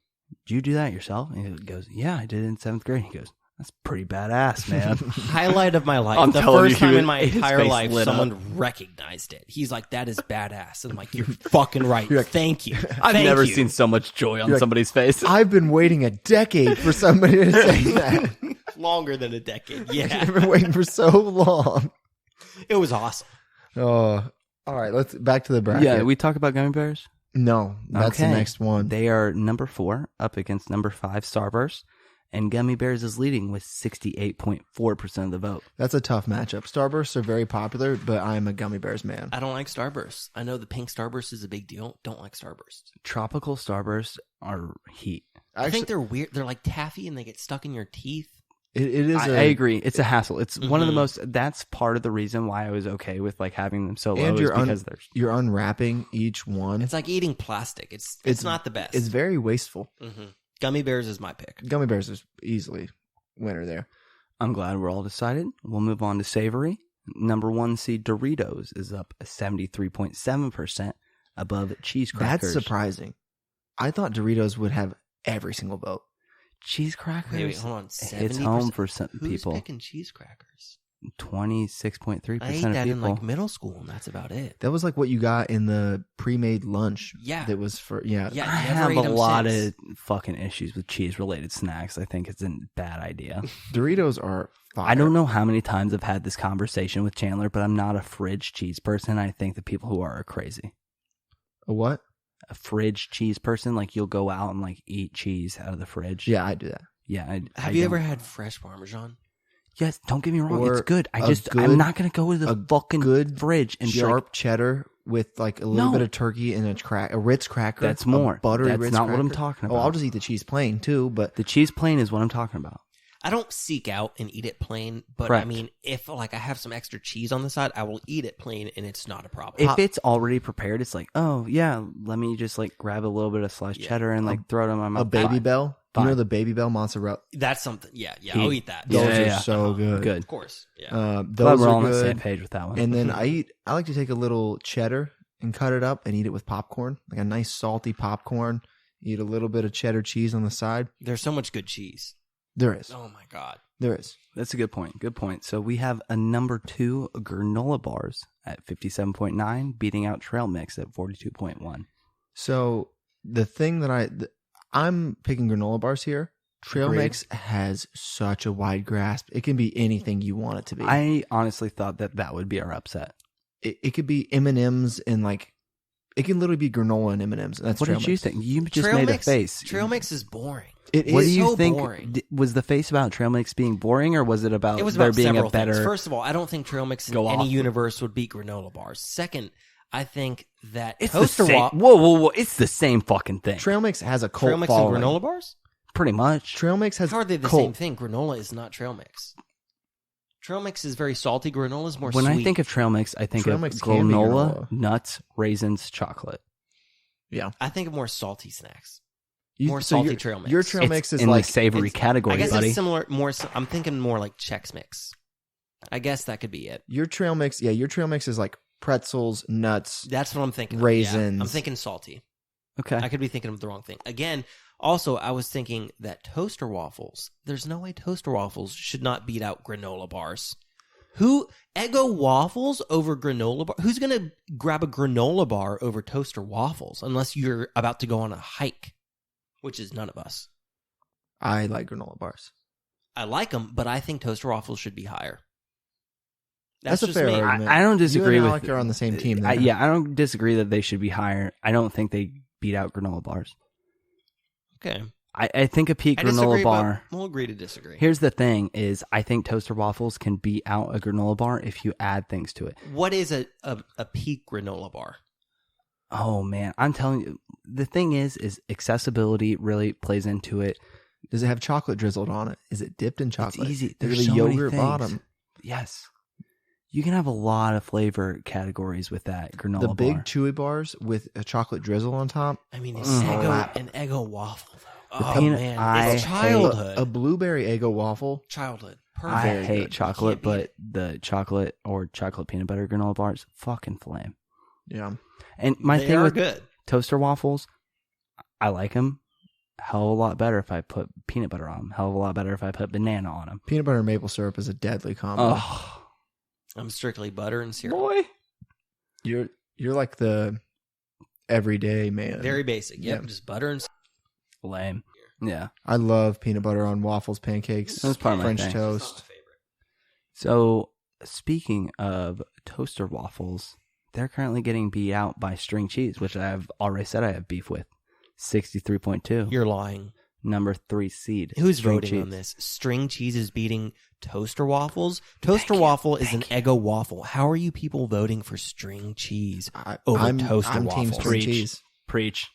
did you do that yourself? And he goes, yeah, I did it in 7th grade. He goes, that's pretty badass, man. Highlight of my life. I'm The telling first you, time in my his entire face life lit up. someone recognized it. He's like, that is badass. And I'm like, you're fucking right. Thank you. I've Thank never you. seen so much joy on You're like, somebody's face. I've been waiting a decade for somebody to say that. Longer than a decade. I've Yeah. been waiting for so long. It was awesome. Oh, all right. Let's back to the bracket. Yeah, we talk about gummy bears. No, that's the Okay. next one. They are number 4 up against number 5 Starburst, and Gummy Bears is leading with 68.4% of the vote. That's a tough matchup. Starbursts are very popular, but I'm a gummy bears man. I don't like Starburst. I know the pink Starburst is a big deal. Don't like Starburst. Tropical Starbursts are heat. I think they're weird. They're like taffy and they get stuck in your teeth. it is. I agree. It's a hassle. It's one of the most. That's part of the reason why I was okay with like having them so low. And is because they're you're unwrapping each one. It's like eating plastic. It's not the best. It's very wasteful. Gummy bears is my pick. Gummy bears is easily winner there. I'm glad we're all decided. We'll move on to savory. Number 1 seed Doritos is up 73.7% above cheese crackers. That's surprising. I thought Doritos would have every single vote. Cheese crackers. Wait, hold on. It's home for some Who's people. picking cheese crackers? 26.3% I ate of that people. in like middle school, and that's about it. That was like what you got in the pre-made lunch. Yeah. That was for yeah. Yeah, I never have ate a them lot since. of fucking issues with cheese-related snacks. I think it's a bad idea. Doritos are fire. I don't know how many times I've had this conversation with Chandler, but I'm not a fridge cheese person. I think the people who are crazy. A what? A fridge cheese person, like you'll go out and like eat cheese out of the fridge. Yeah, I do that. Yeah. Have you ever had fresh Parmesan? Yes, don't get me wrong. Or It's good. a I'm good- not going to go to the fucking good fridge and be Sharp like, cheddar with like a little No. bit of turkey and a Ritz cracker. That's a more. buttery That's Ritz not what I'm cracker. talking Oh, I'll about. just eat the cheese plain too. But the cheese plain is what I'm talking about. I don't seek out and eat it plain, but Correct. I mean, if like I have some extra cheese on the side, I will eat it plain, and it's not a problem. If it's already prepared, it's like, oh yeah, let me just like grab a little bit of sliced cheddar and like throw it in my mouth. a Baby Fine. Bell. Fine. You know the Baby Bell mozzarella. That's something. Yeah, Heat. I'll eat that. Those Yeah, are yeah. so good. Good. Of course. Yeah. Glad Those we're are all on the good. same page with that one. And then I like to take a little cheddar and cut it up and eat it with popcorn, like a nice salty popcorn. Eat a little bit of cheddar cheese on the side. There's so much good cheese. There is. Oh my god. There is. That's a good point. Good point. So we have a number 2 granola bars at 57.9, beating out Trail Mix at 42.1. So the thing that I'm picking granola bars here. Trail Agreed. Mix has such a wide grasp. It can be anything you want it to be. I honestly thought that would be our upset. It could be M&Ms and like it can literally be granola and M&Ms. And that's What Trail did you Mix. think? You just Trail made mix, a face. Trail mix is boring. It What is do you so think? boring. Was the face about Trail Mix being boring, or was it about It was there about being several a better? things. First of all, I don't think trail mix in Go any off. universe would beat granola bars. Second, I think that It's the toaster same. waffle. Whoa! It's the same fucking thing. Trail Mix has a cult Trail mix following. and granola bars? Pretty much. Trail Mix has How are they the cult. same thing? Granola is not trail mix. Trail mix is very salty. Granola is more When sweet. I think of Trail Mix, I think Trail of Mix can be granola, granola. nuts, raisins, chocolate. Yeah. I think of more salty snacks. You- More so salty your- Trail Mix. Your Trail It's Mix is in like the savory it's- category, I guess buddy. it's similar. I'm thinking more like Chex Mix. I guess that could be it. your Trail Mix. Yeah, your Trail Mix is like pretzels, nuts. That's what I'm thinking. of. Raisins. Yeah, I'm thinking salty. Okay. I could be thinking of the wrong thing. Again, also, I was thinking that toaster waffles, there's no way toaster waffles should not beat out granola bars. Eggo waffles over granola bar? Who's going to grab a granola bar over toaster waffles unless you're about to go on a hike, which is none of us. I like granola bars. I like them, but I think toaster waffles should be higher. That's a just fair me. argument. I don't disagree you and with. Alec are on the same team. Then. Yeah, I don't disagree that they should be higher. I don't think they beat out granola bars. Okay. I think a peak I granola disagree, bar. but we'll agree to disagree. Here's the thing: is I think toaster waffles can beat out a granola bar if you add things to it. What is a peak granola bar? Oh man, I'm telling you, the thing is accessibility really plays into it. Does it have chocolate drizzled on it? Is it dipped in chocolate? It's easy. Is There's it a so many yogurt things. bottom? Yes, you can have a lot of flavor categories with that granola The bar. big chewy bars with a chocolate drizzle on top. I mean, Mm. an Eggo waffle, though. The Oh, peanut- man. I It's hate- childhood. A blueberry Eggo waffle. Childhood. I Perfect. Very hate good. chocolate, You can't beat but the chocolate or chocolate peanut butter granola bars, fucking flame. Yeah. And my They thing are with good. toaster waffles, I like them. Hell of a lot better if I put peanut butter on them. Hell of a lot better if I put banana on them. Peanut butter and maple syrup is a deadly combo. Oh, I'm strictly butter and syrup. boy. You're like the everyday man. Very basic. Yep. Yeah. Just butter and syrup. Lame. Yeah. I love peanut butter on waffles, pancakes, That's part of my French thing. toast. So, speaking of toaster waffles, they're currently getting beat out by string cheese, which I've already said I have beef with. 63.2. You're lying. Number 3 seed. Who's string voting cheese. on this? String cheese is beating toaster waffles. Toaster waffle is an Eggo waffle. How are you people voting for string cheese over I'm toaster team waffles? string Preach. cheese. Preach.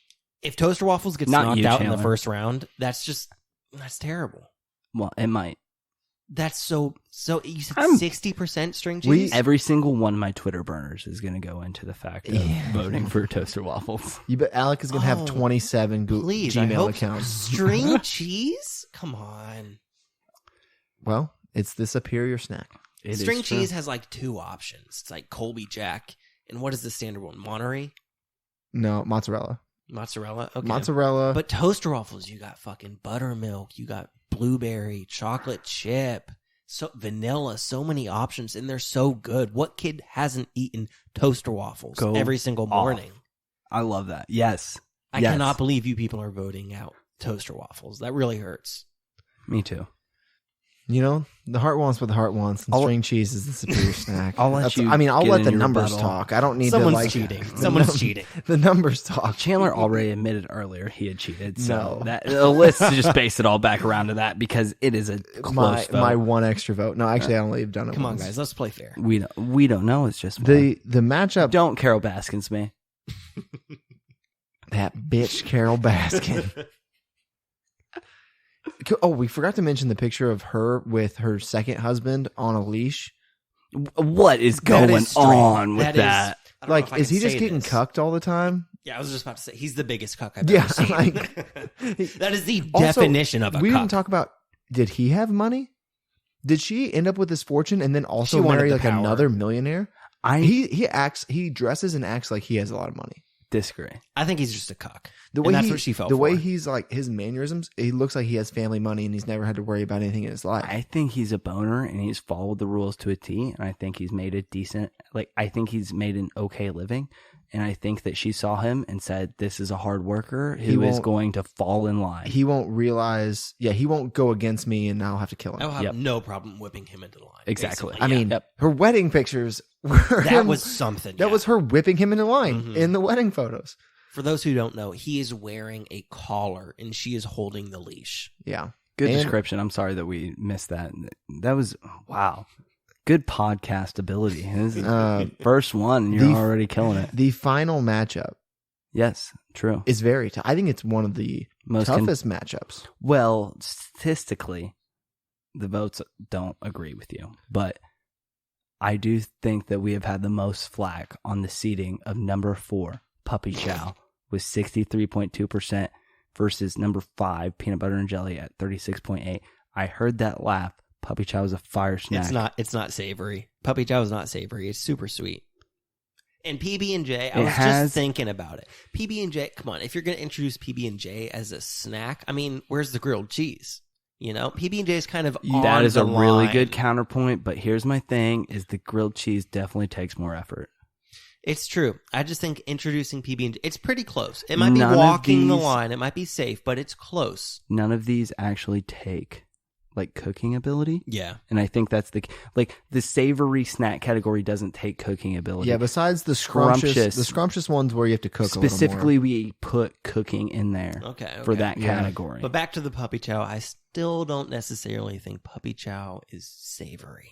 If toaster waffles gets Not knocked you, out in the Chandler. first round, that's terrible. Well, it might. That's so. You said I'm- 60% string cheese. Every single one of my Twitter burners is going to go into the fact of voting for toaster waffles. You bet Alec is going to have 27 Please, I Gmail hope accounts. string cheese. Come on. Well, it's the superior snack. It is String true. cheese has like 2 options. It's like Colby Jack, and what is the standard one? Monterey, No, mozzarella. mozzarella. Okay, Mozzarella. But toaster waffles, you got fucking buttermilk, you got blueberry, chocolate chip, so vanilla, so many options, and they're so good. What kid hasn't eaten toaster waffles Go every single off. morning? I love that. Yes. I Yes. cannot believe you people are voting out toaster waffles. That really hurts. Me too. You know, the heart wants what the heart wants, and string cheese is the superior snack. I'll let you I mean, I'll get let in the your numbers rebuttal. talk. I don't need Someone's to like cheating. the Someone's cheating. The numbers talk. Chandler already admitted earlier he had cheated. So No. that, let's just base it all back around to that because it is a close vote. My one extra vote. No, actually, I only have done it. Come on, once. guys, let's play fair. We don't know. It's just one. The matchup. Don't Carol Baskins me. That bitch Carol Baskin. Oh, we forgot to mention the picture of her with her second husband on a leash. What is That going is strange. on with That that? is- I don't know if Like, I is can he just say getting this. cucked all the time? Yeah, I was just about to say he's the biggest cuck I've Yeah, ever seen. like- that is the Also, definition of a we cuck. didn't talk about. Did he have money? Did she end up with this fortune and then also She wanted marry the like power. another millionaire? I He dresses and acts like he has a lot of money. disagree. I think he's just a cuck. The And way that's he, what she fell the for. way he's like his mannerisms, he looks like he has family money and he's never had to worry about anything in his life. I think he's a boner and he's followed the rules to a T. And I think he's made a decent, I think he's made an okay living. And I think that she saw him and said, this is a hard worker He who is won't- going to fall in line. He won't realize. Yeah, he won't go against me, and I'll have to kill him. I will have Yep. no problem whipping him into line. Exactly. basically. I Yeah. mean, Yep. her wedding pictures were that him- was something. that yeah. was her whipping him into line Mhm. in the wedding photos. For those who don't know, he is wearing a collar and she is holding the leash. Yeah, Good And- description. I'm sorry that we missed that. That was, wow. Good podcast ability. This is first one, and you're the- already killing it. the final matchup Yes, true. is very tough. I think it's one of the Most toughest matchups. Well, statistically, the votes don't agree with you, but I do think that we have had the most flack on the seating of number 4, Puppy Chow, with 63.2% versus number 5, Peanut Butter and Jelly at 36.8. I heard that laugh. Puppy Chow is a fire snack. It's not savory. Puppy chow is not savory. It's super sweet. And PB&J, I It was has- just thinking about it. PB&J, come on, if you're going to introduce PB&J as a snack, I mean, where's the grilled cheese? You know, PB&J is kind of on That is the a really line. good counterpoint, but here's my thing: is the grilled cheese definitely takes more effort. It's true. I just think introducing PB&J, it's pretty close. It might be None of walking the these- line. It might be safe, but it's close. None of these actually take cooking ability. Yeah. And I think that's the savory snack category doesn't take cooking ability. Yeah, besides the Scrumptious. scrumptious ones where you have to cook specifically, we put cooking in there Okay. for okay. that Yeah. category. But back to the puppy chow, I still don't necessarily think puppy chow is savory.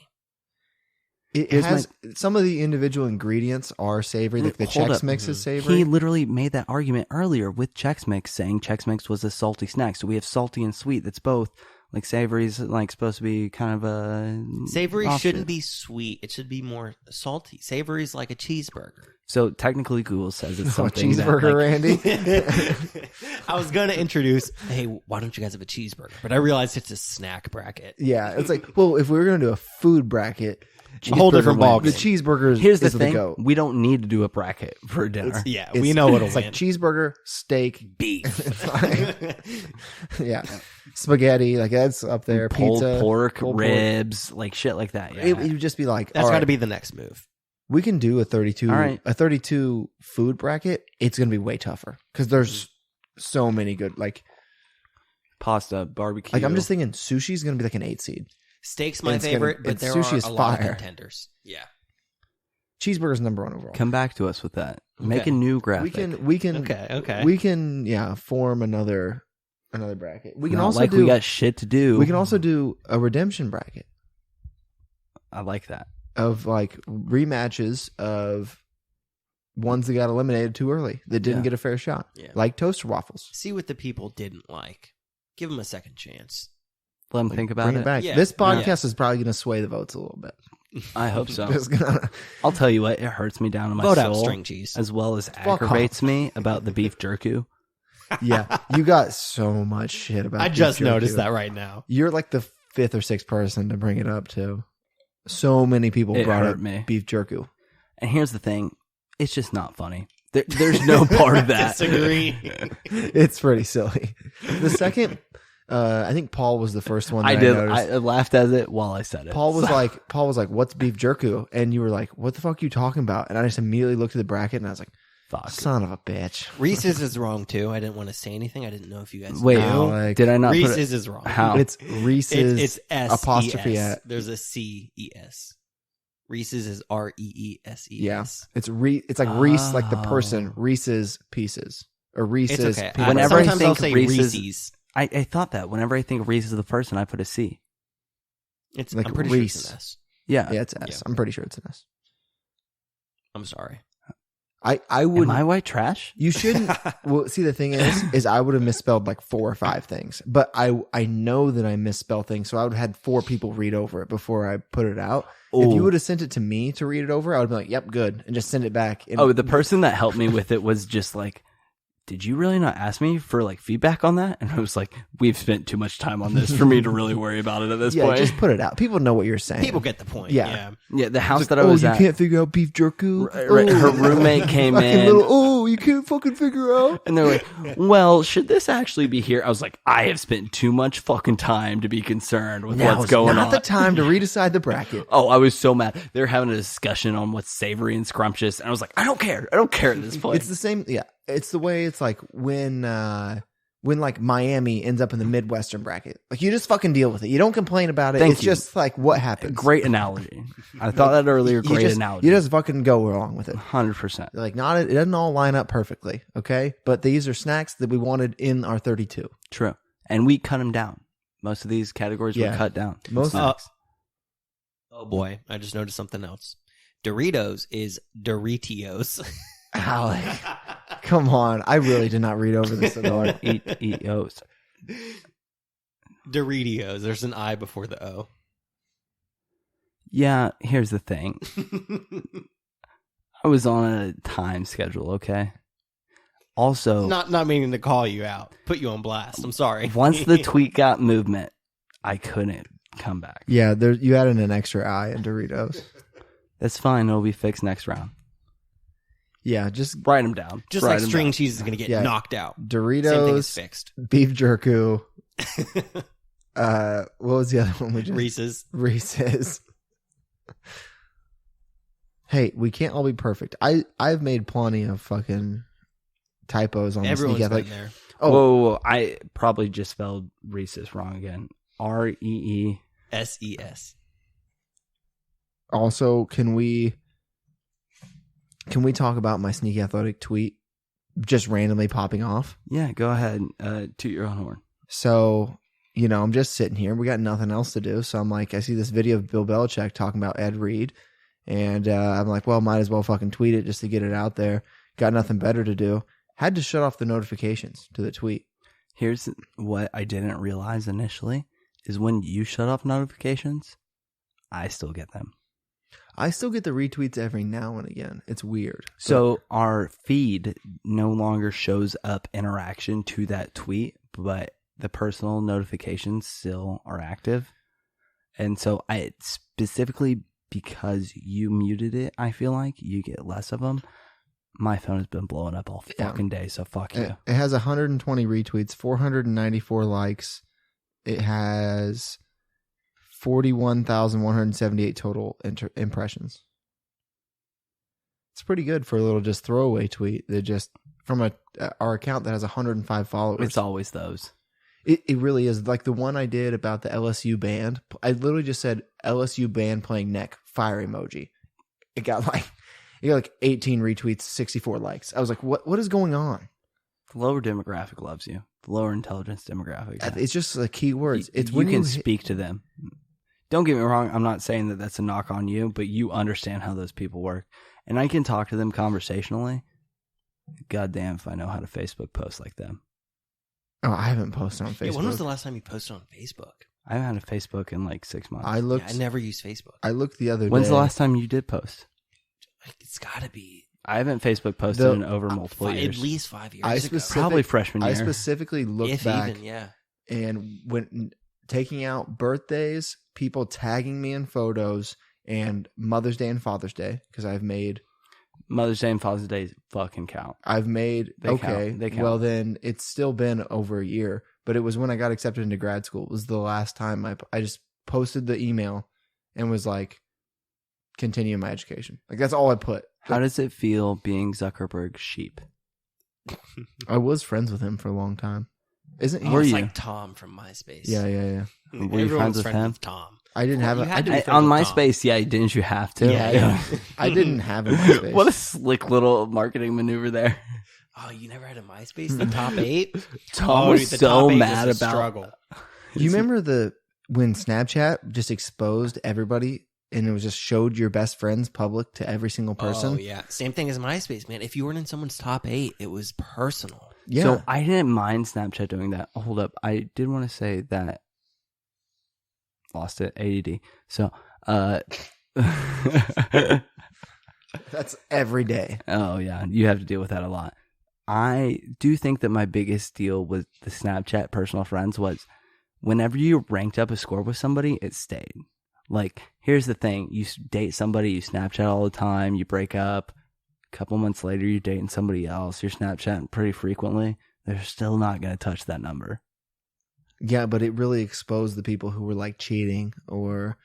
a little more. It Here's has some of the individual ingredients are savory, like the Hold Chex up. Mix is Mhm. savory. He literally made that argument earlier with Chex Mix, saying Chex Mix was a salty snack. So we have salty and sweet. That's both. Like savory's supposed to be kind of a Savory offshoot. shouldn't be sweet. It should be more salty. Savory is like a cheeseburger. So technically, Google says it's a something cheeseburger, that, Randy. I was going to introduce, hey, why don't you guys have a cheeseburger? But I realized it's a snack bracket. Yeah, it's like, well, if we were going to do a food bracket, A whole different cheeseburger ballgame. the cheeseburger Here's the is thing: goat. we don't need to do a bracket for dinner. Yeah, It's- we know what'll It's win. like cheeseburger, steak, beef. It's like- yeah, spaghetti, like that's up there. Pulled Pizza, pork, pulled ribs, like shit like that. Yeah. It would just be like, That's all got to right, be the next move. we can do a 32, All right. a 32 food bracket. It's going to be way tougher because there's so many good. Like, Pasta, barbecue. Like I'm just thinking sushi's gonna be like an 8 seed. Steak's my It's favorite, gonna- but there sushi are is a lot fire. of contenders. Yeah. Cheeseburger's number 1 overall. Come back to us with that. Make Okay. a new graphic. We can Okay. we can form another bracket. We can Not also like do we got shit to do. we can also do a redemption bracket I like that. of like rematches of ones that got eliminated too early that didn't Yeah. get a fair shot. Yeah. Like toaster waffles. See what the people didn't like. Give them a second chance. Let them Like, think about bring it. it back. Yeah. This Yeah. podcast is probably going to sway the votes a little bit. I hope so. Just gonna- I'll tell you what, it hurts me down to my Vote out soul, string cheese. as well as off. aggravates me about the beef jerky. yeah, you got so much shit about. I beef just jerky. noticed that right now. You're like the 5th or 6th person to bring it up to. So many people It brought hurt up me. beef jerky. And here's the thing, it's just not funny. There's no part of that. Disagree. It's pretty silly. The second, I think Paul was the first one. That I did. noticed. I laughed at it while I said it. Paul was So- like, "What's beef jerky?" And you were like, "What the fuck are you talking about?" And I just immediately looked at the bracket and I was like, "Fuck." "Son of a bitch!" Reese's is wrong too. I didn't want to say anything. I didn't know if you guys Wait, knew. like, did I not put it? Reese's is wrong. How? It's Reese's. It's S apostrophe E S. at- There's a C E S. Reese's is REESES. Yeah. It's It's like Reese, like the Oh. person. Reese's Pieces or Reese's. It's okay. peanut Whenever butter. I Sometimes I'll think say Reese's- Reese's. I thought that. Whenever I think of Reese as the person, I put a C. It's Like I'm pretty Reese. sure it's an S. Yeah. Yeah, it's S. Yeah. I'm pretty sure it's an S. I'm sorry. I would. Am I white trash? You shouldn't. Well, see, the thing is I would have misspelled like 4 or 5 things, but I know that I misspell things, so I would have had 4 people read over it before I put it out. If you Ooh. would have sent it to me to read it over, I would be like, "Yep, good," and just send it back. And Oh, the person that helped me with it was just like, did you really not ask me for like feedback on that? And I was like, we've spent too much time on this for me to really worry about it at this yeah, point. just put it out. People know what you're saying. People get the point. Yeah. Yeah. Yeah, the house It's that like, I was you at. can't figure out beef jerky. Right, her roommate came Fucking in. little, oh, you can't fucking figure out. And they're like, well, should this actually be here? I was like, I have spent too much fucking time to be concerned with Now what's is going not on. the time to redecide the bracket. Oh, I was so mad. They were having a discussion on what's savory and scrumptious. And I was like, I don't care. I don't care at this point. It's the same. Yeah, it's the way it's like when like Miami ends up in the Midwestern bracket. Like you just fucking deal with it. You don't complain about it. Thank It's you. just like what happens. Great analogy. I thought that earlier. You Great just, analogy. You just fucking go along with it. 100%. Like not it doesn't all line up perfectly, okay? But these are snacks that we wanted in our 32. True. And we cut them down. Most of these categories Yeah. were cut down. Most Snacks. Oh boy, I just noticed something else. Doritos is Doritos. Alec, come on. I really did not read over this at all. Eat O's. Doritos. There's an I before the O. Yeah, here's the thing. I was on a time schedule, okay? Also, Not meaning to call you out, put you on blast. I'm sorry. once the tweet got movement, I couldn't come back. Yeah, there you added an extra I in Doritos. That's fine. It'll be fixed next round. Yeah, just Write them down. Just Write like 'em string down. cheese is going to get Yeah. knocked out. Same thing is Doritos, fixed. beef jerky. What was the other one we just Reese's. Reese's. Hey, we can't all be perfect. I've made plenty of fucking typos on Everyone's the been sneak. there. Oh, Whoa. I probably just spelled Reese's wrong again. REE. SES. also, can we talk about my sneaky athletic tweet just randomly popping off? Yeah, go ahead. Toot your own horn. So, I'm just sitting here. We got nothing else to do. So I'm like, I see this video of Bill Belichick talking about Ed Reed. And I'm like, well, might as well fucking tweet it just to get it out there. Got nothing better to do. Had to shut off the notifications to the tweet. Here's what I didn't realize initially is when you shut off notifications, I still get them. I still get the retweets every now and again. It's weird. So our feed no longer shows up interaction to that tweet, but the personal notifications still are active. And so I specifically because you muted it, I feel like you get less of them. My phone has been blowing up all fucking day, so fuck you. It has 120 retweets, 494 likes. It has 41,178 total impressions. It's pretty good for a little just throwaway tweet that just from our account that has 105 followers. It's always those. It really is. Like the one I did about the LSU band. I literally just said LSU band playing neck, fire emoji. It got like 18 retweets, 64 likes. I was like, what is going on? The lower demographic loves you. The lower intelligence demographic. It's just the key words. It's you when can you speak to them. Don't get me wrong. I'm not saying that that's a knock on you, but you understand how those people work. And I can talk to them conversationally. Goddamn if I know how to Facebook post like them. Oh, I haven't posted on Facebook. Yeah, when was the last time you posted on Facebook? I haven't had a Facebook in like 6 months. I looked. I never use Facebook. I looked the other day. When's the last time you did post? It's got to be I haven't Facebook posted in over multiple years. At least 5 years I ago. Probably freshman year. I specifically looked If back even, yeah. and when taking out birthdays, people tagging me in photos, and Mother's Day and Father's Day, because I've made Mother's Day and Father's Day fucking count. They count. Well, then it's still been over a year, but it was when I got accepted into grad school. It was the last time I just posted the email and was like, continue my education. Like that's all I put. How does it feel being Zuckerberg's sheep? I was friends with him for a long time. Isn't he? Were It's you? like Tom from MySpace. Yeah. Were you Everyone's friends with him? Tom. I didn't Well, have you had to be I, friends On with Tom. MySpace, yeah, didn't you have to? Yeah. I didn't have a MySpace. What a slick little marketing maneuver there. Oh, you never had a MySpace? The top 8? Tom was dude, the so top 8 mad was a about struggle. Do you remember when Snapchat just exposed everybody and it was just showed your best friends public to every single person? Oh, yeah. Same thing as MySpace, man. If you weren't in someone's top 8, it was personal. Yeah. So I didn't mind Snapchat doing that. Hold up. I did want to say that. Lost it. ADD. So, That's every day. oh yeah, you have to deal with that a lot. I do think that my biggest deal with the Snapchat personal friends was whenever you ranked up a score with somebody, it stayed. Like, here's the thing. You date somebody, you Snapchat all the time, you break up. A couple months later, you're dating somebody else, you're Snapchatting pretty frequently. They're still not going to touch that number. Yeah, but it really exposed the people who were like cheating or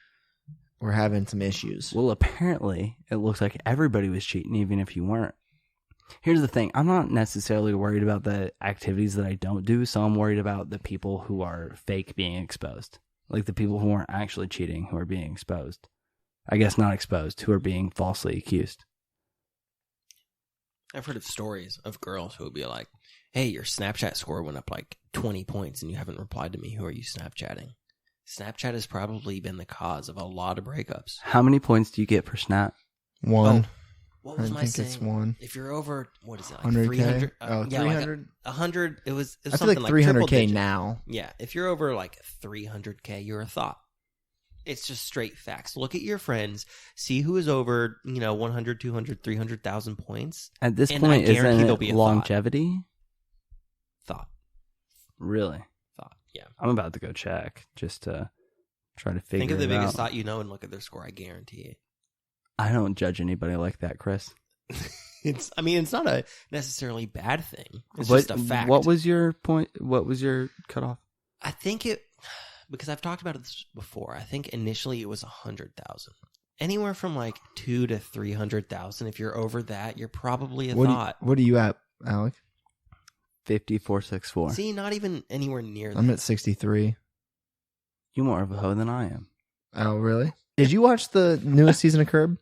having some issues. Well, apparently, it looks like everybody was cheating, even if you weren't. Here's the thing. I'm not necessarily worried about the activities that I don't do, so I'm worried about the people who are fake being exposed. Like the people who aren't actually cheating, who are being exposed. I guess not exposed, who are being falsely accused. I've heard of stories of girls who would be like, hey, your Snapchat score went up like 20 points and you haven't replied to me. Who are you Snapchatting? Snapchat has probably been the cause of a lot of breakups. How many points do you get per snap? One. What was I my think saying? it's one. If you're over, what is it, like 100K? 300? Oh, yeah, 300? Like 100, it was I feel something like like triple 300K digits. now. Yeah, if you're over like 300K, you're a thought. It's just straight facts. Look at your friends, see who is over, 100, 200, 300,000 points. At this And I point, guarantee isn't there'll it be a longevity? Thought. Really? Thought, yeah. I'm about to go check just to try to figure Think of the it biggest out. thought you know and look at their score. I guarantee it. I don't judge anybody like that, Chris. It's not a necessarily bad thing. It's just a fact. What was your point? What was your cutoff? I think because I've talked about this before. I think initially it was 100,000. Anywhere from like 2 to 300,000. If you're over that, you're probably a thought. What are you at, Alec? 5464. See, not even anywhere near that. I'm at 63. You more of a hoe than I am. Oh, really? Did you watch the newest season of Curb?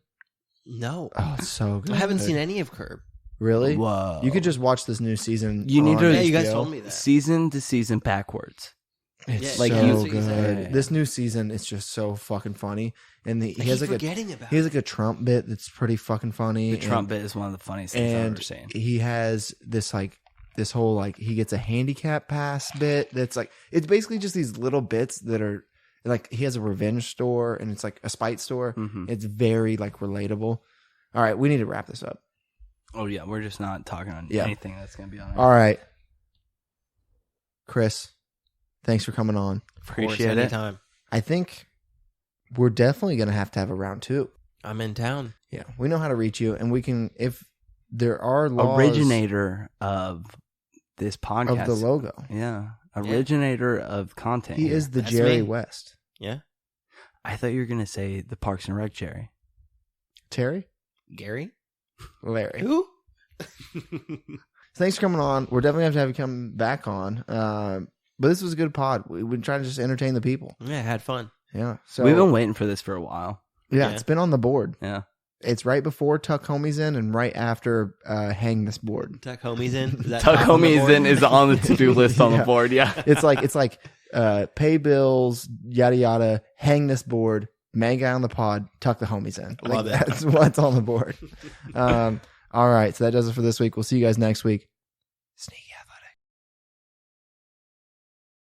No, Oh, it's so good. I haven't seen any of Curb. Really? Whoa. You could just watch this new season. You need on to- Yeah, you guys HBO. told me that. season to season backwards. It's Yeah, like so you- that's what you said. good. Yeah. This new season is just so fucking funny, and I he has keep like forgetting about he has it. like a Trump bit that's pretty fucking funny. The Trump bit is one of the funniest things I've ever seen. he has this whole he gets a handicap pass bit that's like it's basically just these little bits that are like he has a revenge store and it's like a spite store. Mhm. It's very relatable. All right, we need to wrap this up. Oh yeah, we're just not talking on Yeah. anything that's going to be on it. All right, Chris, thanks for coming on. Of course, Appreciate it. anytime. I think we're definitely going to have a round 2. I'm in town. Yeah, we know how to reach you, and we can if there are laws Originator of this podcast. of the logo. Yeah. Originator of content. He here. is the That's Jerry me. West. Yeah, I thought you were going to say the Parks and Rec Jerry. Terry, Gary. Larry. Who? Thanks for coming on. We're definitely going to have you come back on. But this was a good pod. We've been trying to just entertain the people. Yeah, I had fun. Yeah. So We've been waiting for this for a while. yeah, Yeah. it's been on the board. Yeah. It's right before Tuck Homies In and right after Hang This Board. Tuck homies in. Is that Tuck top on the Homies board? In is on the to-do list on Yeah. the board. Yeah. It's like pay bills, yada yada, hang this board, Mainguy on the pod, tuck the homies in. Love it. That's what's on the board. All right, so that does it for this week. We'll see you guys next week. Sneak.